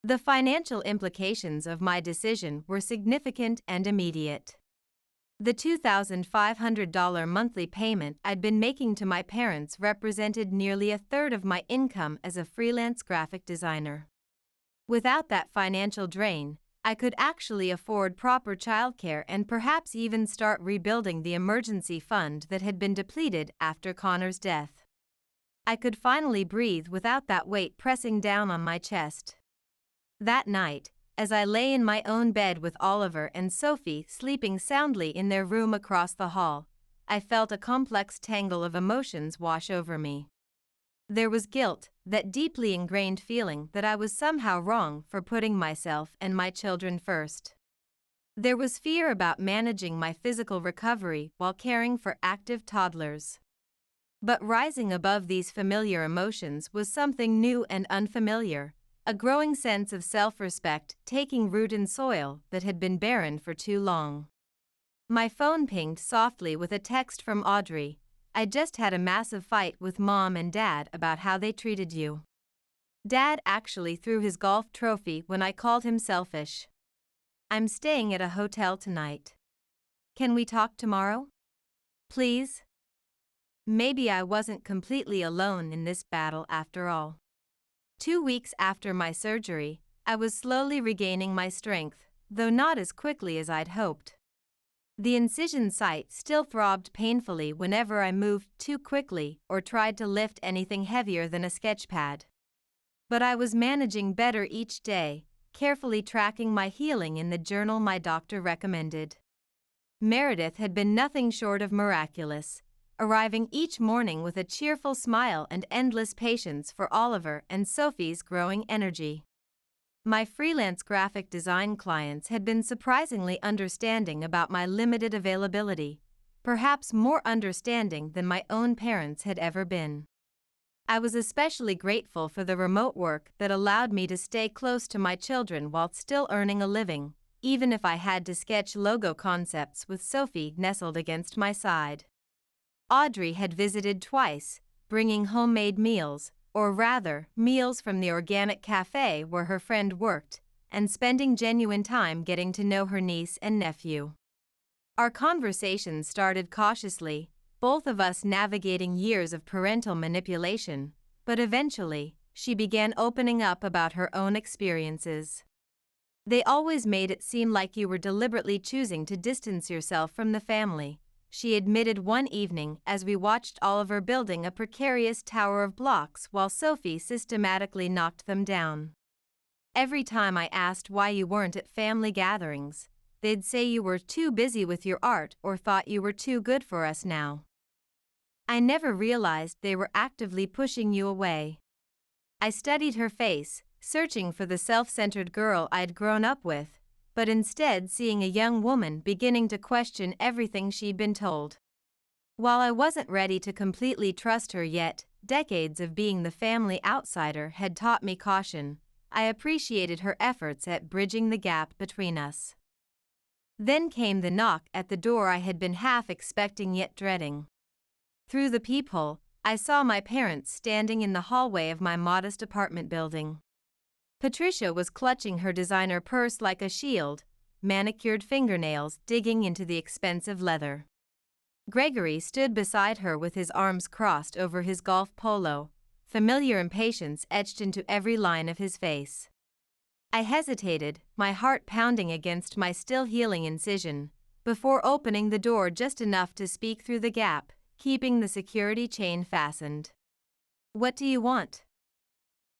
The financial implications of my decision were significant and immediate. The $2,500 monthly payment I'd been making to my parents represented nearly a third of my income as a freelance graphic designer. Without that financial drain, I could actually afford proper childcare and perhaps even start rebuilding the emergency fund that had been depleted after Connor's death. I could finally breathe without that weight pressing down on my chest. That night, as I lay in my own bed with Oliver and Sophie sleeping soundly in their room across the hall, I felt a complex tangle of emotions wash over me. There was guilt, that deeply ingrained feeling that I was somehow wrong for putting myself and my children first. There was fear about managing my physical recovery while caring for active toddlers. But rising above these familiar emotions was something new and unfamiliar: a growing sense of self-respect taking root in soil that had been barren for too long. My phone pinged softly with a text from Audrey. I just had a massive fight with Mom and Dad about how they treated you. Dad actually threw his golf trophy when I called him selfish. I'm staying at a hotel tonight. Can we talk tomorrow? Please? Maybe I wasn't completely alone in this battle after all. 2 weeks after my surgery, I was slowly regaining my strength, though not as quickly as I'd hoped. The incision site still throbbed painfully whenever I moved too quickly or tried to lift anything heavier than a sketch pad. But I was managing better each day, carefully tracking my healing in the journal my doctor recommended. Meredith had been nothing short of miraculous, arriving each morning with a cheerful smile and endless patience for Oliver and Sophie's growing energy. My freelance graphic design clients had been surprisingly understanding about my limited availability, perhaps more understanding than my own parents had ever been. I was especially grateful for the remote work that allowed me to stay close to my children while still earning a living, even if I had to sketch logo concepts with Sophie nestled against my side. Audrey had visited twice, bringing homemade meals, or rather, meals from the organic cafe where her friend worked, and spending genuine time getting to know her niece and nephew. Our conversation started cautiously, both of us navigating years of parental manipulation, but eventually, she began opening up about her own experiences. They always made it seem like you were deliberately choosing to distance yourself from the family, she admitted one evening as we watched Oliver building a precarious tower of blocks while Sophie systematically knocked them down. Every time I asked why you weren't at family gatherings, they'd say you were too busy with your art or thought you were too good for us now. I never realized they were actively pushing you away. I studied her face, searching for the self-centered girl I'd grown up with, but instead seeing a young woman beginning to question everything she'd been told. While I wasn't ready to completely trust her yet, decades of being the family outsider had taught me caution. I appreciated her efforts at bridging the gap between us. Then came the knock at the door I had been half expecting yet dreading. Through the peephole, I saw my parents standing in the hallway of my modest apartment building. Patricia was clutching her designer purse like a shield, manicured fingernails digging into the expensive leather. Gregory stood beside her with his arms crossed over his golf polo, familiar impatience etched into every line of his face. I hesitated, my heart pounding against my still healing incision, before opening the door just enough to speak through the gap, keeping the security chain fastened. "What do you want?"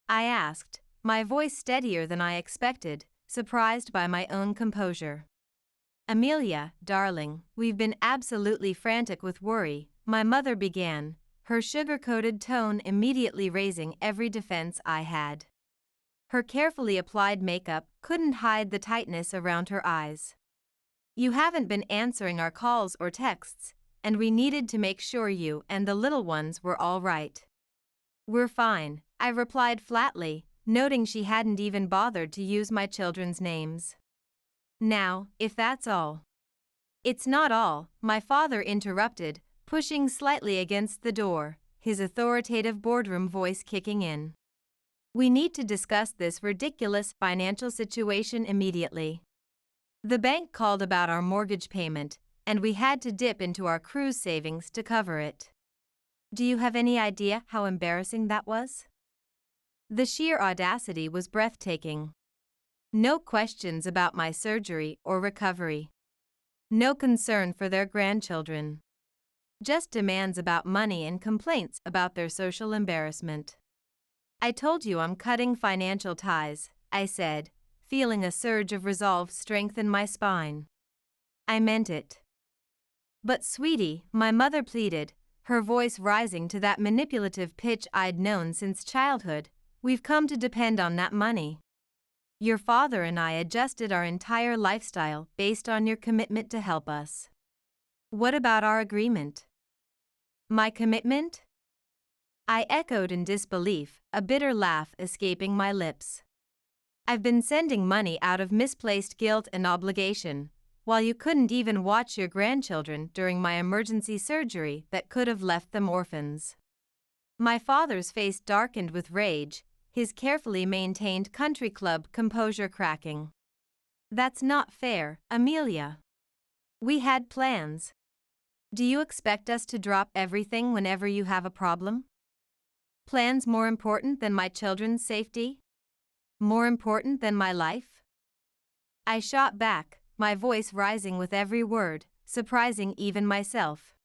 I asked, my voice steadier than I expected, surprised by my own composure. "Amelia, darling, we've been absolutely frantic with worry," my mother began, her sugar-coated tone immediately raising every defense I had. Her carefully applied makeup couldn't hide the tightness around her eyes. "You haven't been answering our calls or texts, and we needed to make sure you and the little ones were all right." "We're fine," I replied flatly, noting she hadn't even bothered to use my children's names. "Now, if that's all." "It's not all," my father interrupted, pushing slightly against the door, his authoritative boardroom voice kicking in. "We need to discuss this ridiculous financial situation immediately. The bank called about our mortgage payment, and we had to dip into our cruise savings to cover it. Do you have any idea how embarrassing that was?" The sheer audacity was breathtaking. No questions about my surgery or recovery. No concern for their grandchildren. Just demands about money and complaints about their social embarrassment. "I told you I'm cutting financial ties," I said, feeling a surge of resolve strengthen my spine. "I meant it." "But sweetie," my mother pleaded, her voice rising to that manipulative pitch I'd known since childhood, "we've come to depend on that money. Your father and I adjusted our entire lifestyle based on your commitment to help us. What about our agreement?" "My commitment?" I echoed in disbelief, a bitter laugh escaping my lips. "I've been sending money out of misplaced guilt and obligation, while you couldn't even watch your grandchildren during my emergency surgery that could have left them orphans. My father's face darkened with rage, his carefully maintained country club composure cracking. That's not fair, Amelia. We had plans. Do you expect us to drop everything whenever you have a problem? Plans more important than my children's safety? More important than my life? I shot back, my voice rising with every word, surprising even myself.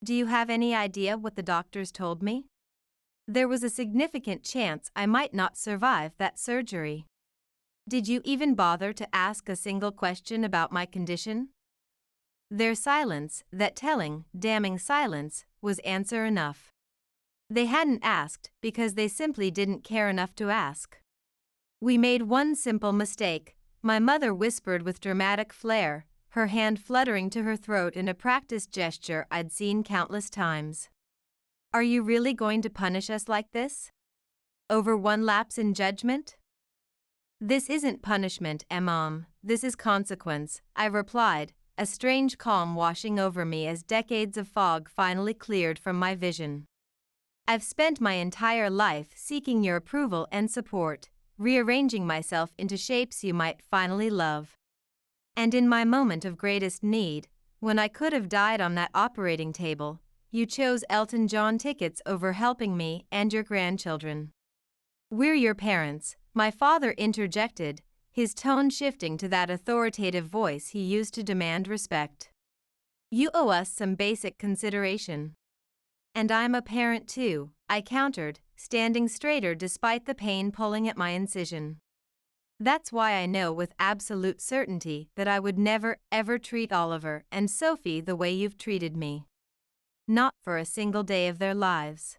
Do you have any idea what the doctors told me? There was a significant chance I might not survive that surgery. Did you even bother to ask a single question about my condition? Their silence, that telling, damning silence, was answer enough. They hadn't asked because they simply didn't care enough to ask. We made one simple mistake, my mother whispered with dramatic flair, her hand fluttering to her throat in a practiced gesture I'd seen countless times. Are you really going to punish us like this? Over one lapse in judgment? This isn't punishment, Mom, this is consequence, I replied, a strange calm washing over me as decades of fog finally cleared from my vision. I've spent my entire life seeking your approval and support, rearranging myself into shapes you might finally love. And in my moment of greatest need, when I could have died on that operating table, you chose Elton John tickets over helping me and your grandchildren. We're your parents, my father interjected, his tone shifting to that authoritative voice he used to demand respect. You owe us some basic consideration. And I'm a parent too, I countered, standing straighter despite the pain pulling at my incision. That's why I know with absolute certainty that I would never, ever treat Oliver and Sophie the way you've treated me. Not for a single day of their lives.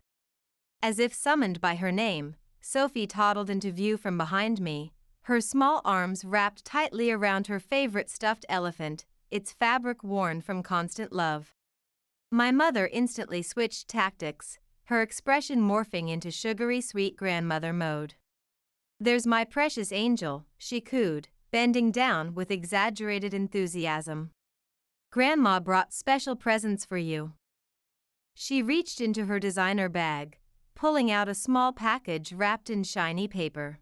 As if summoned by her name, Sophie toddled into view from behind me, her small arms wrapped tightly around her favorite stuffed elephant, its fabric worn from constant love. My mother instantly switched tactics, her expression morphing into sugary sweet grandmother mode. There's my precious angel, she cooed, bending down with exaggerated enthusiasm. Grandma brought special presents for you. She reached into her designer bag, pulling out a small package wrapped in shiny paper.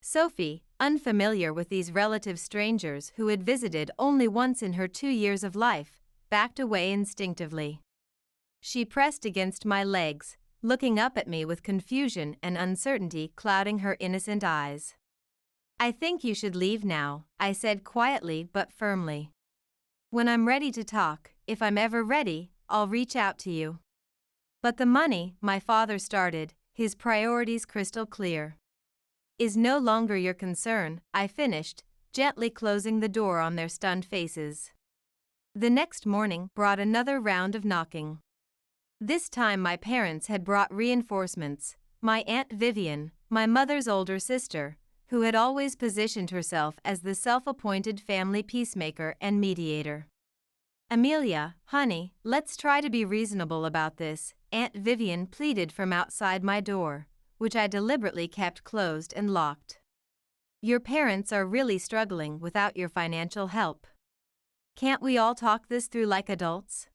Sophie, unfamiliar with these relative strangers who had visited only once in her 2 years of life, backed away instinctively. She pressed against my legs, looking up at me with confusion and uncertainty clouding her innocent eyes. I think you should leave now, I said quietly but firmly. When I'm ready to talk, if I'm ever ready, I'll reach out to you. But the money, my father started, his priorities crystal clear. Is no longer your concern, I finished, gently closing the door on their stunned faces. The next morning brought another round of knocking. This time my parents had brought reinforcements, my Aunt Vivian, my mother's older sister, who had always positioned herself as the self-appointed family peacemaker and mediator. Amelia, honey, let's try to be reasonable about this, Aunt Vivian pleaded from outside my door, which I deliberately kept closed and locked. Your parents are really struggling without your financial help. Can't we all talk this through like adults?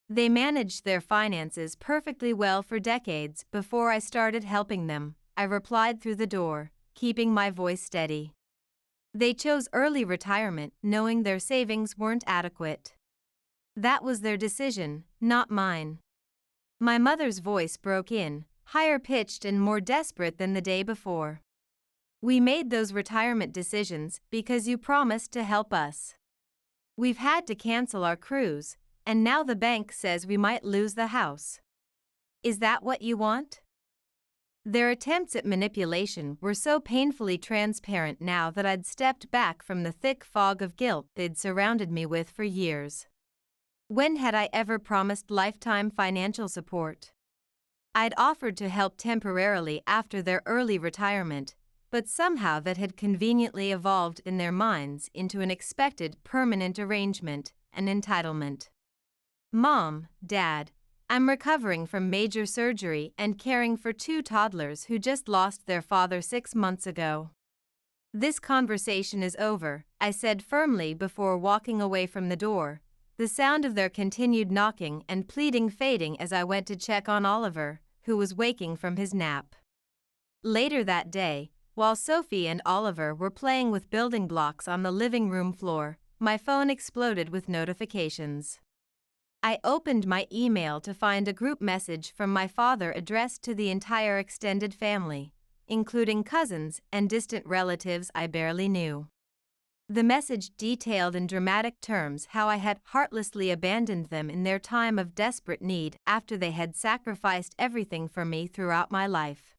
They managed their finances perfectly well for decades before I started helping them, I replied through the door, keeping my voice steady. They chose early retirement knowing their savings weren't adequate. That was their decision, not mine. My mother's voice broke in, higher pitched and more desperate than the day before. We made those retirement decisions because you promised to help us. We've had to cancel our cruise, and now the bank says we might lose the house. Is that what you want? Their attempts at manipulation were so painfully transparent now that I'd stepped back from the thick fog of guilt they'd surrounded me with for years. When had I ever promised lifetime financial support? I'd offered to help temporarily after their early retirement, but somehow that had conveniently evolved in their minds into an expected permanent arrangement, an entitlement. Mom, Dad, I'm recovering from major surgery and caring for 2 toddlers who just lost their father 6 months ago. This conversation is over, I said firmly before walking away from the door, the sound of their continued knocking and pleading fading as I went to check on Oliver, who was waking from his nap. Later that day, while Sophie and Oliver were playing with building blocks on the living room floor, my phone exploded with notifications. I opened my email to find a group message from my father addressed to the entire extended family, including cousins and distant relatives I barely knew. The message detailed in dramatic terms how I had heartlessly abandoned them in their time of desperate need after they had sacrificed everything for me throughout my life.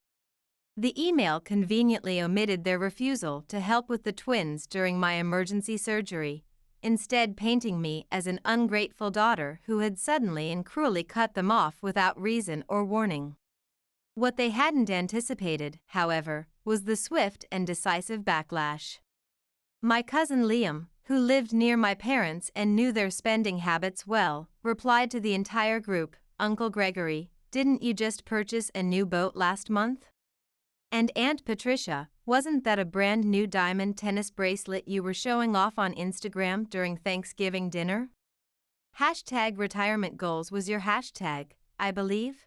The email conveniently omitted their refusal to help with the twins during my emergency surgery, instead painting me as an ungrateful daughter who had suddenly and cruelly cut them off without reason or warning. What they hadn't anticipated, however, was the swift and decisive backlash. My cousin Liam, who lived near my parents and knew their spending habits well, replied to the entire group, "Uncle Gregory, didn't you just purchase a new boat last month? And Aunt Patricia, wasn't that a brand new diamond tennis bracelet you were showing off on Instagram during Thanksgiving dinner? #retirement goals was your hashtag, I believe."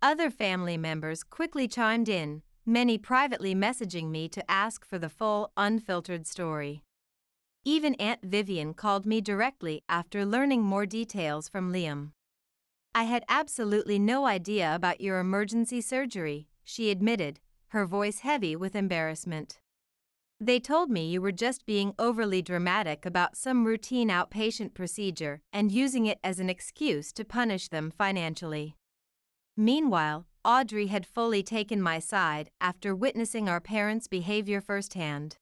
Other family members quickly chimed in, many privately messaging me to ask for the full, unfiltered story. Even Aunt Vivian called me directly after learning more details from Liam. "I had absolutely no idea about your emergency surgery," she admitted, her voice heavy with embarrassment. "They told me you were just being overly dramatic about some routine outpatient procedure and using it as an excuse to punish them financially." Meanwhile, Audrey had fully taken my side after witnessing our parents' behavior firsthand.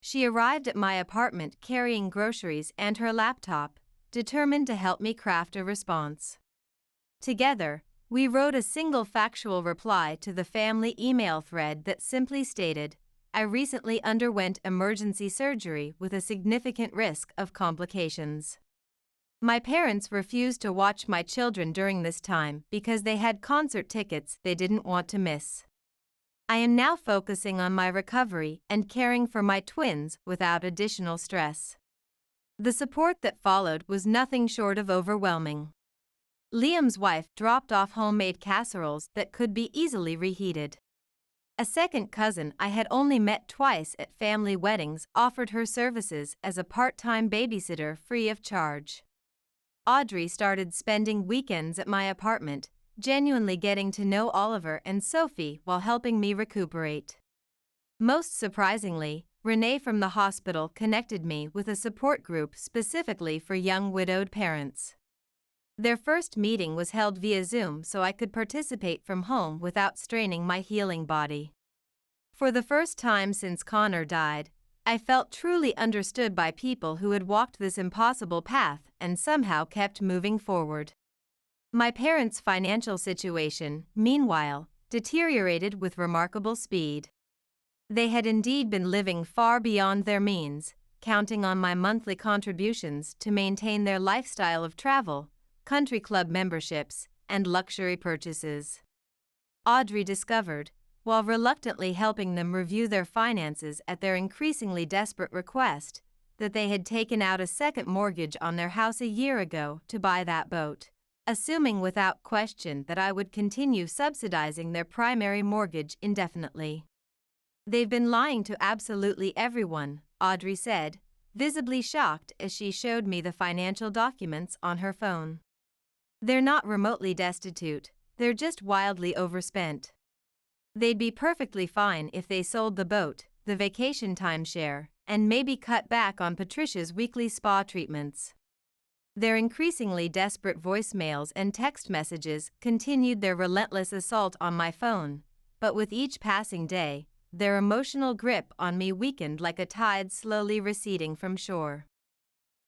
She arrived at my apartment carrying groceries and her laptop, determined to help me craft a response. Together, we wrote a single factual reply to the family email thread that simply stated, "I recently underwent emergency surgery with a significant risk of complications. My parents refused to watch my children during this time because they had concert tickets they didn't want to miss. I am now focusing on my recovery and caring for my twins without additional stress." The support that followed was nothing short of overwhelming. Liam's wife dropped off homemade casseroles that could be easily reheated. A second cousin I had only met twice at family weddings offered her services as a part-time babysitter free of charge. Audrey started spending weekends at my apartment, genuinely getting to know Oliver and Sophie while helping me recuperate. Most surprisingly, Renee from the hospital connected me with a support group specifically for young widowed parents. Their first meeting was held via Zoom so I could participate from home without straining my healing body. For the first time since Connor died, I felt truly understood by people who had walked this impossible path and somehow kept moving forward. My parents' financial situation, meanwhile, deteriorated with remarkable speed. They had indeed been living far beyond their means, counting on my monthly contributions to maintain their lifestyle of travel, country club memberships, and luxury purchases. Audrey discovered, while reluctantly helping them review their finances at their increasingly desperate request, that they had taken out a second mortgage on their house a year ago to buy that boat, assuming without question that I would continue subsidizing their primary mortgage indefinitely. "They've been lying to absolutely everyone," Audrey said, visibly shocked as she showed me the financial documents on her phone. "They're not remotely destitute, they're just wildly overspent. They'd be perfectly fine if they sold the boat, the vacation timeshare, and maybe cut back on Patricia's weekly spa treatments." Their increasingly desperate voicemails and text messages continued their relentless assault on my phone, but with each passing day, their emotional grip on me weakened like a tide slowly receding from shore.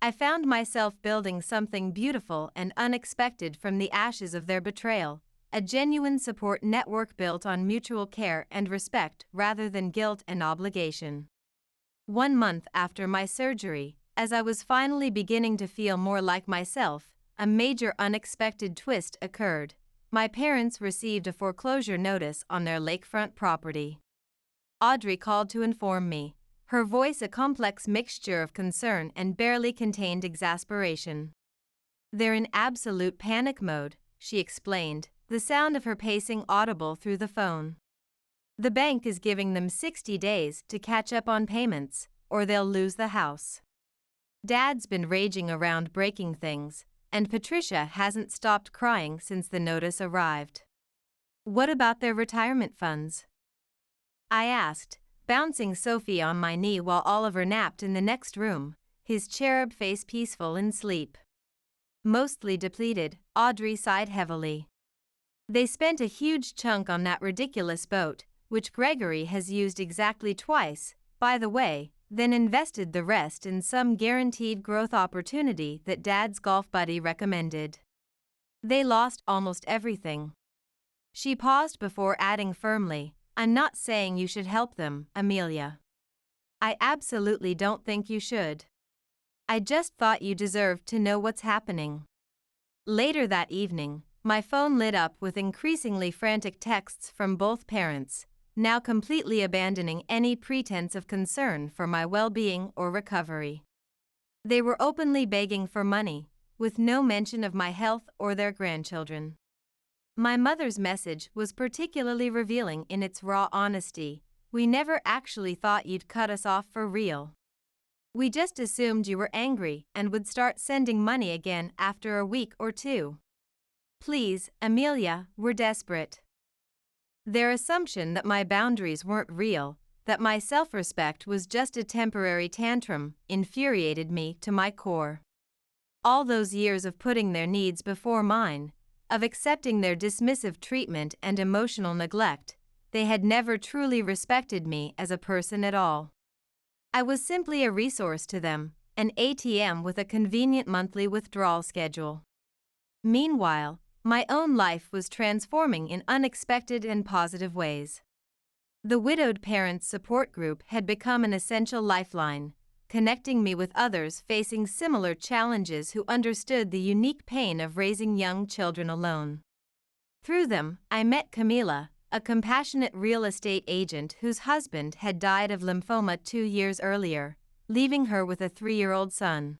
I found myself building something beautiful and unexpected from the ashes of their betrayal, a genuine support network built on mutual care and respect rather than guilt and obligation. 1 month after my surgery, as I was finally beginning to feel more like myself, a major unexpected twist occurred. My parents received a foreclosure notice on their lakefront property. Audrey called to inform me, her voice a complex mixture of concern and barely contained exasperation. "They're in absolute panic mode," she explained, the sound of her pacing audible through the phone. "The bank is giving them 60 days to catch up on payments, or they'll lose the house. Dad's been raging around breaking things, and Patricia hasn't stopped crying since the notice arrived." "What about their retirement funds?" I asked, bouncing Sophie on my knee while Oliver napped in the next room, his cherub face peaceful in sleep. "Mostly depleted," Audrey sighed heavily. "They spent a huge chunk on that ridiculous boat, which Gregory has used exactly twice, by the way, then invested the rest in some guaranteed growth opportunity that Dad's golf buddy recommended. They lost almost everything." She paused before adding firmly, "I'm not saying you should help them, Amelia. I absolutely don't think you should. I just thought you deserved to know what's happening." Later that evening, my phone lit up with increasingly frantic texts from both parents, now completely abandoning any pretense of concern for my well-being or recovery. They were openly begging for money, with no mention of my health or their grandchildren. My mother's message was particularly revealing in its raw honesty. "We never actually thought you'd cut us off for real. We just assumed you were angry and would start sending money again after a week or two. Please, Amelia, we're desperate." Their assumption that my boundaries weren't real, that my self-respect was just a temporary tantrum, infuriated me to my core. All those years of putting their needs before mine, of accepting their dismissive treatment and emotional neglect, they had never truly respected me as a person at all. I was simply a resource to them, an ATM with a convenient monthly withdrawal schedule. Meanwhile, my own life was transforming in unexpected and positive ways. The widowed parents support group had become an essential lifeline, connecting me with others facing similar challenges who understood the unique pain of raising young children alone. Through them, I met Camila, a compassionate real estate agent whose husband had died of lymphoma 2 years earlier, leaving her with a 3-year-old son.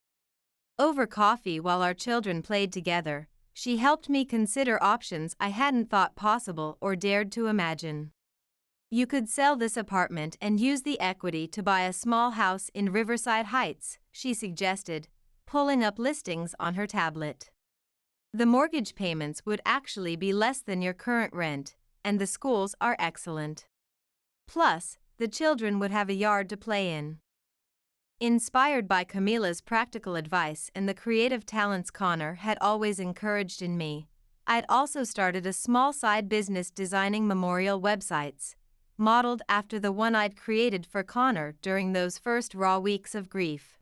Over coffee while our children played together, she helped me consider options I hadn't thought possible or dared to imagine. "You could sell this apartment and use the equity to buy a small house in Riverside Heights," she suggested, pulling up listings on her tablet. "The mortgage payments would actually be less than your current rent, and the schools are excellent. Plus, the children would have a yard to play in." Inspired by Camila's practical advice and the creative talents Connor had always encouraged in me, I'd also started a small side business designing memorial websites, modeled after the one I'd created for Connor during those first raw weeks of grief.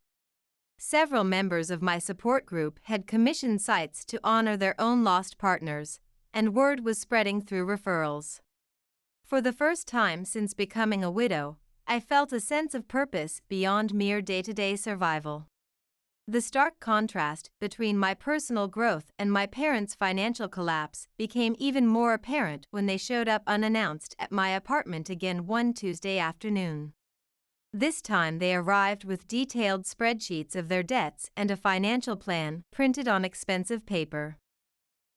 Several members of my support group had commissioned sites to honor their own lost partners, and word was spreading through referrals. For the first time since becoming a widow, I felt a sense of purpose beyond mere day-to-day survival. The stark contrast between my personal growth and my parents' financial collapse became even more apparent when they showed up unannounced at my apartment again one Tuesday afternoon. This time they arrived with detailed spreadsheets of their debts and a financial plan printed on expensive paper.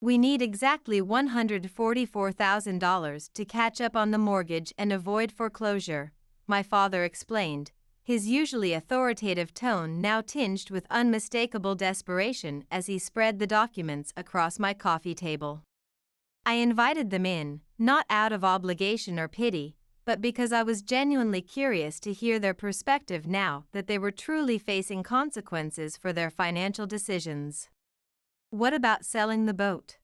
"We need exactly $144,000 to catch up on the mortgage and avoid foreclosure," my father explained, his usually authoritative tone now tinged with unmistakable desperation as he spread the documents across my coffee table. I invited them in, not out of obligation or pity, but because I was genuinely curious to hear their perspective now that they were truly facing consequences for their financial decisions. "What about selling the boat?"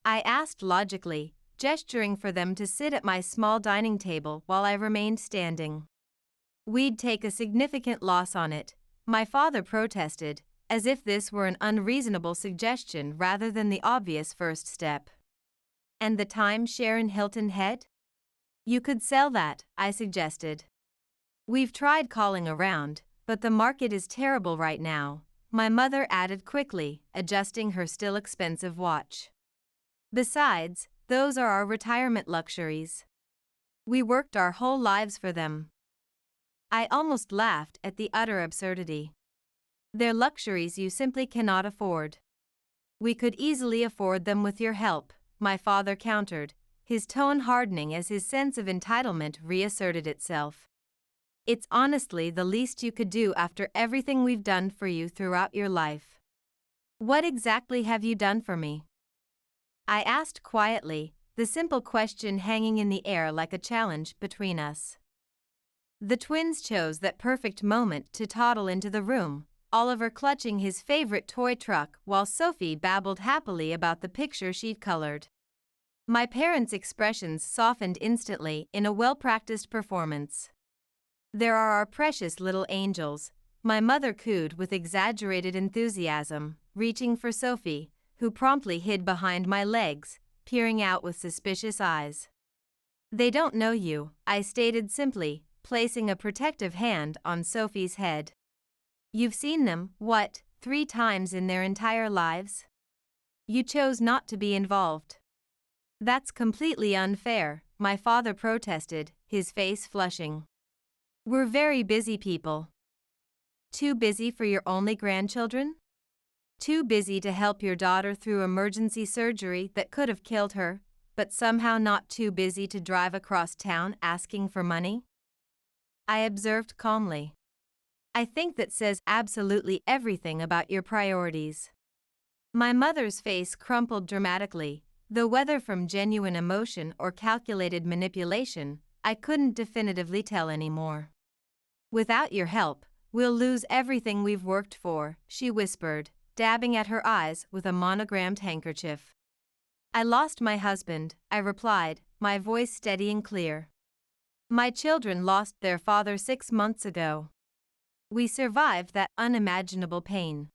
I asked logically, gesturing for them to sit at my small dining table while I remained standing. "We'd take a significant loss on it," my father protested, as if this were an unreasonable suggestion rather than the obvious first step. "And the timeshare in Hilton Head?" "You could sell that," I suggested. "We've tried calling around, but the market is terrible right now," my mother added quickly, adjusting her still expensive watch. "Besides, those are our retirement luxuries. We worked our whole lives for them." I almost laughed at the utter absurdity. They're luxuries you simply cannot afford. We could easily afford them with your help, my father countered, his tone hardening as his sense of entitlement reasserted itself. It's honestly the least you could do after everything we've done for you throughout your life. What exactly have you done for me? I asked quietly, the simple question hanging in the air like a challenge between us. The twins chose that perfect moment to toddle into the room, Oliver clutching his favorite toy truck while Sophie babbled happily about the picture she'd colored. My parents' expressions softened instantly in a well-practiced performance. There are our precious little angels, my mother cooed with exaggerated enthusiasm, reaching for Sophie, who promptly hid behind my legs, peering out with suspicious eyes. They don't know you, I stated simply, placing a protective hand on Sophie's head. You've seen them, what, 3 times in their entire lives? You chose not to be involved. That's completely unfair, my father protested, his face flushing. We're very busy people. Too busy for your only grandchildren? Too busy to help your daughter through emergency surgery that could have killed her, but somehow not too busy to drive across town asking for money? I observed calmly. I think that says absolutely everything about your priorities. My mother's face crumpled dramatically, though whether from genuine emotion or calculated manipulation, I couldn't definitively tell anymore. Without your help, we'll lose everything we've worked for, she whispered, dabbing at her eyes with a monogrammed handkerchief. I lost my husband, I replied, my voice steady and clear. My children lost their father 6 months ago. We survived that unimaginable pain.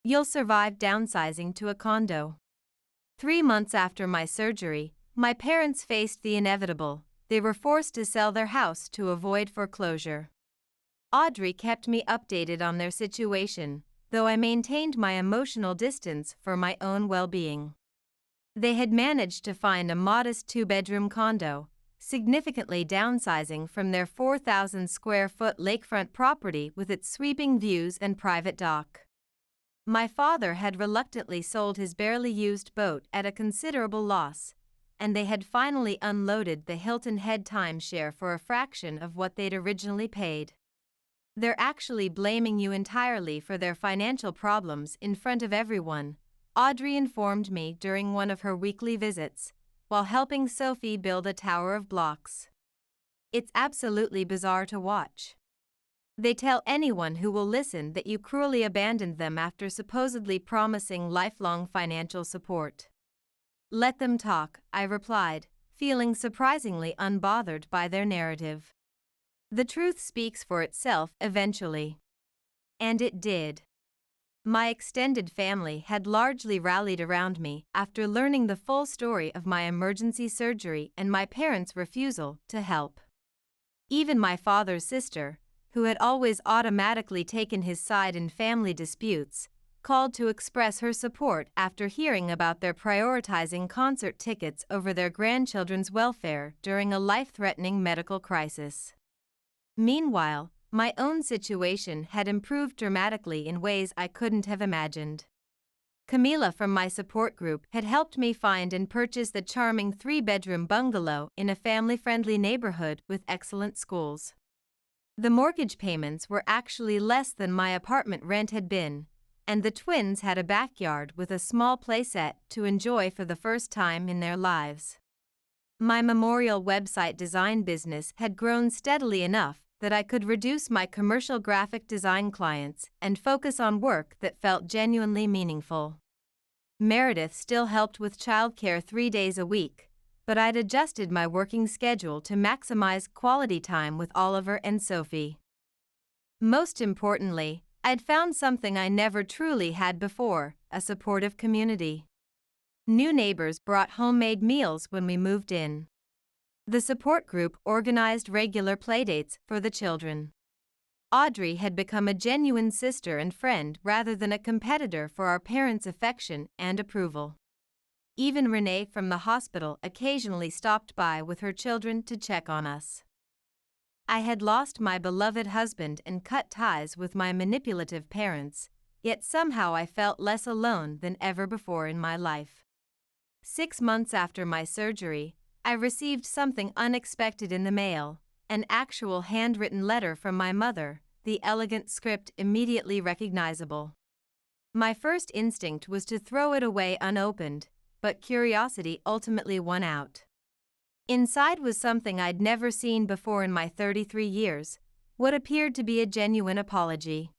You'll survive downsizing to a condo. 3 months after my surgery, my parents faced the inevitable. They were forced to sell their house to avoid foreclosure. Audrey kept me updated on their situation, though I maintained my emotional distance for my own well-being. They had managed to find a modest 2-bedroom condo, significantly downsizing from their 4,000-square-foot lakefront property with its sweeping views and private dock. My father had reluctantly sold his barely used boat at a considerable loss, and they had finally unloaded the Hilton Head timeshare for a fraction of what they'd originally paid. They're actually blaming you entirely for their financial problems in front of everyone, Audrey informed me during one of her weekly visits, while helping Sophie build a tower of blocks. It's absolutely bizarre to watch. They tell anyone who will listen that you cruelly abandoned them after supposedly promising lifelong financial support. Let them talk, I replied, feeling surprisingly unbothered by their narrative. The truth speaks for itself eventually. And it did. My extended family had largely rallied around me after learning the full story of my emergency surgery and my parents' refusal to help. Even my father's sister, who had always automatically taken his side in family disputes, called to express her support after hearing about their prioritizing concert tickets over their grandchildren's welfare during a life-threatening medical crisis. Meanwhile, my own situation had improved dramatically in ways I couldn't have imagined. Camila from my support group had helped me find and purchase the charming 3-bedroom bungalow in a family-friendly neighborhood with excellent schools. The mortgage payments were actually less than my apartment rent had been, and the twins had a backyard with a small playset to enjoy for the first time in their lives. My memorial website design business had grown steadily enough that I could reduce my commercial graphic design clients and focus on work that felt genuinely meaningful. Meredith still helped with childcare 3 days a week, but I'd adjusted my working schedule to maximize quality time with Oliver and Sophie. Most importantly, I'd found something I never truly had before, a supportive community. New neighbors brought homemade meals when we moved in. The support group organized regular playdates for the children. Audrey had become a genuine sister and friend rather than a competitor for our parents' affection and approval. Even Renee from the hospital occasionally stopped by with her children to check on us. I had lost my beloved husband and cut ties with my manipulative parents, yet somehow I felt less alone than ever before in my life. 6 months after my surgery, I received something unexpected in the mail, an actual handwritten letter from my mother, the elegant script immediately recognizable. My first instinct was to throw it away unopened, but curiosity ultimately won out. Inside was something I'd never seen before in my 33 years, what appeared to be a genuine apology.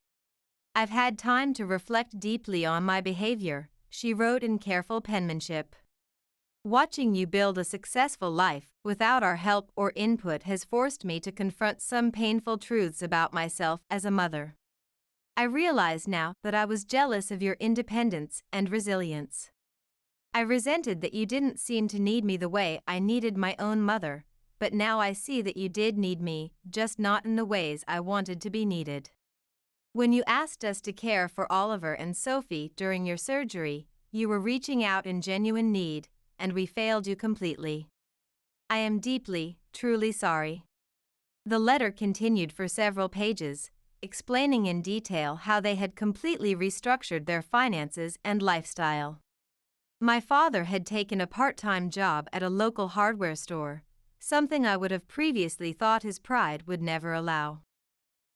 "I've had time to reflect deeply on my behavior," she wrote in careful penmanship. "Watching you build a successful life without our help or input has forced me to confront some painful truths about myself as a mother. I realize now that I was jealous of your independence and resilience. I resented that you didn't seem to need me the way I needed my own mother, but now I see that you did need me, just not in the ways I wanted to be needed. When you asked us to care for Oliver and Sophie during your surgery, you were reaching out in genuine need, and we failed you completely. I am deeply, truly sorry." The letter continued for several pages, explaining in detail how they had completely restructured their finances and lifestyle. My father had taken a part-time job at a local hardware store, something I would have previously thought his pride would never allow.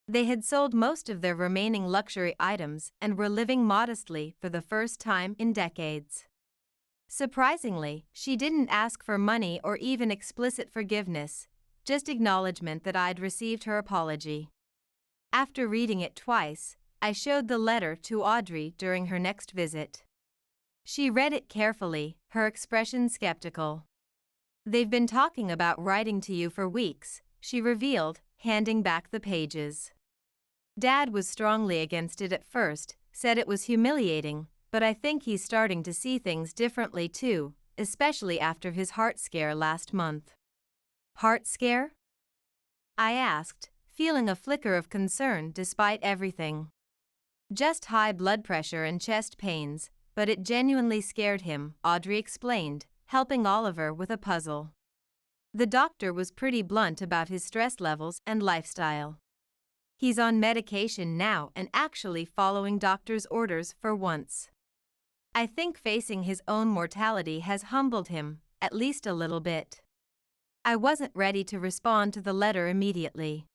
They had sold most of their remaining luxury items and were living modestly for the first time in decades. Surprisingly, she didn't ask for money or even explicit forgiveness, just acknowledgement that I'd received her apology. After reading it twice, I showed the letter to Audrey during her next visit. She read it carefully, her expression skeptical. "They've been talking about writing to you for weeks," she revealed, handing back the pages. "Dad was strongly against it at first, said it was humiliating, but I think he's starting to see things differently too, especially after his heart scare last month." "Heart scare?" I asked, feeling a flicker of concern despite everything. "Just high blood pressure and chest pains, but it genuinely scared him," Audrey explained, helping Oliver with a puzzle. "The doctor was pretty blunt about his stress levels and lifestyle. He's on medication now and actually following doctor's orders for once. I think facing his own mortality has humbled him, at least a little bit." I wasn't ready to respond to the letter immediately.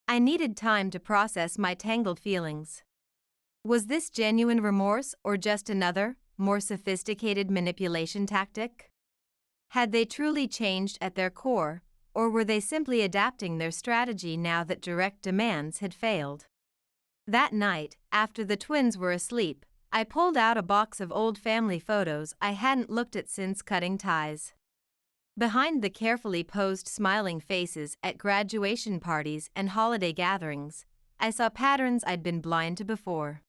I needed time to process my tangled feelings. Was this genuine remorse or just another, more sophisticated manipulation tactic? Had they truly changed at their core, or were they simply adapting their strategy now that direct demands had failed? That night, after the twins were asleep, I pulled out a box of old family photos I hadn't looked at since cutting ties. Behind the carefully posed smiling faces at graduation parties and holiday gatherings, I saw patterns I'd been blind to before.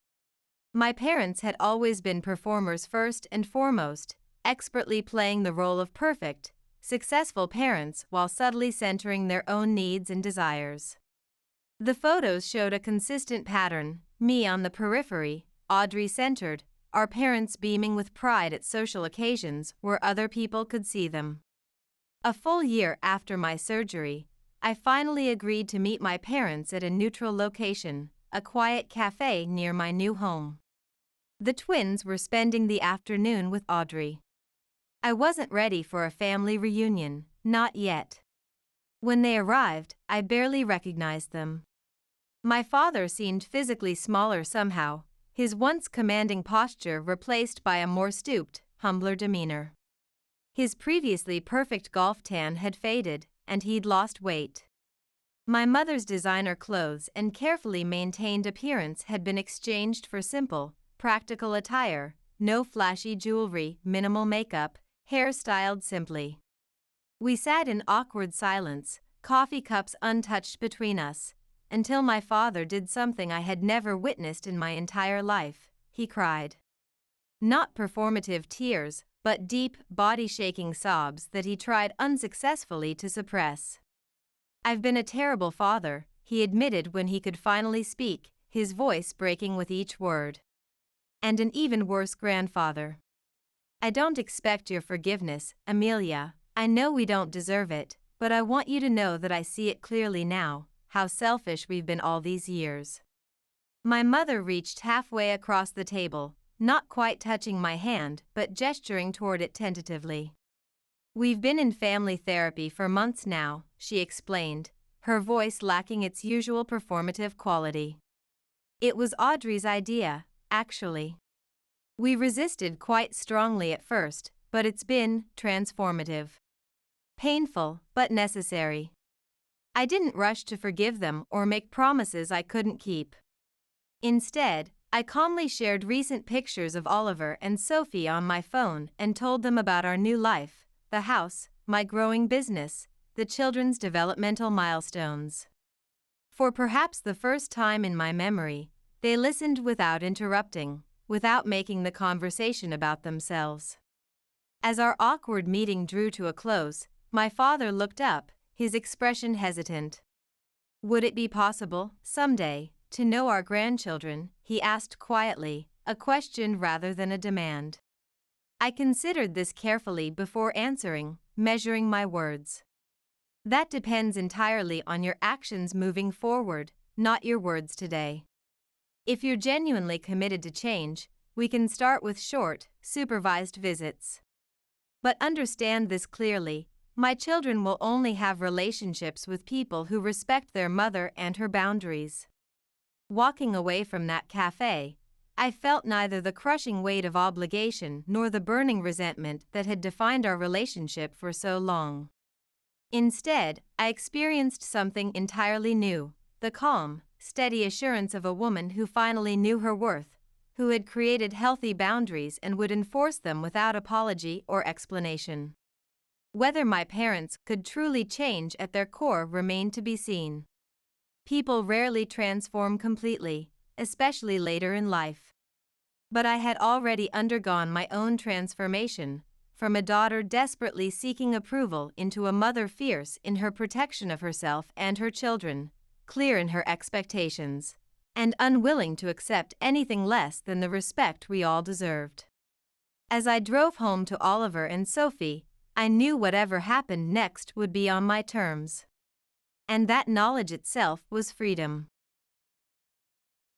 My parents had always been performers first and foremost, expertly playing the role of perfect, successful parents while subtly centering their own needs and desires. The photos showed a consistent pattern: me on the periphery, Audrey centered, our parents beaming with pride at social occasions where other people could see them. A full year after my surgery, I finally agreed to meet my parents at a neutral location, a quiet cafe near my new home. The twins were spending the afternoon with Audrey. I wasn't ready for a family reunion, not yet. When they arrived, I barely recognized them. My father seemed physically smaller somehow, his once commanding posture replaced by a more stooped, humbler demeanor. His previously perfect golf tan had faded, and he'd lost weight. My mother's designer clothes and carefully maintained appearance had been exchanged for simple, practical attire, no flashy jewelry, minimal makeup, hair styled simply. We sat in awkward silence, coffee cups untouched between us, until my father did something I had never witnessed in my entire life. He cried. Not performative tears, but deep, body-shaking sobs that he tried unsuccessfully to suppress. "I've been a terrible father," he admitted when he could finally speak, his voice breaking with each word. "And an even worse grandfather. I don't expect your forgiveness, Amelia. I know we don't deserve it, but I want you to know that I see it clearly now, how selfish we've been all these years." My mother reached halfway across the table, not quite touching my hand but gesturing toward it tentatively. "We've been in family therapy for months now," she explained, her voice lacking its usual performative quality. "It was Audrey's idea, actually. We resisted quite strongly at first, but it's been transformative. Painful, but necessary. I didn't rush to forgive them or make promises I couldn't keep. Instead, I calmly shared recent pictures of Oliver and Sophie on my phone and told them about our new life, the house, my growing business, the children's developmental milestones. For perhaps the first time in my memory, they listened without interrupting, without making the conversation about themselves. As our awkward meeting drew to a close, my father looked up, his expression hesitant. "Would it be possible, someday, to know our grandchildren?" he asked quietly, a question rather than a demand. I considered this carefully before answering, measuring my words. "That depends entirely on your actions moving forward, not your words today. If you're genuinely committed to change, we can start with short, supervised visits. But understand this clearly, my children will only have relationships with people who respect their mother and her boundaries." Walking away from that cafe, I felt neither the crushing weight of obligation nor the burning resentment that had defined our relationship for so long. Instead, I experienced something entirely new, the calm, steady assurance of a woman who finally knew her worth, who had created healthy boundaries and would enforce them without apology or explanation. Whether my parents could truly change at their core remained to be seen. People rarely transform completely, especially later in life. But I had already undergone my own transformation, from a daughter desperately seeking approval into a mother fierce in her protection of herself and her children, clear in her expectations, and unwilling to accept anything less than the respect we all deserved. As I drove home to Oliver and Sophie, I knew whatever happened next would be on my terms. And that knowledge itself was freedom.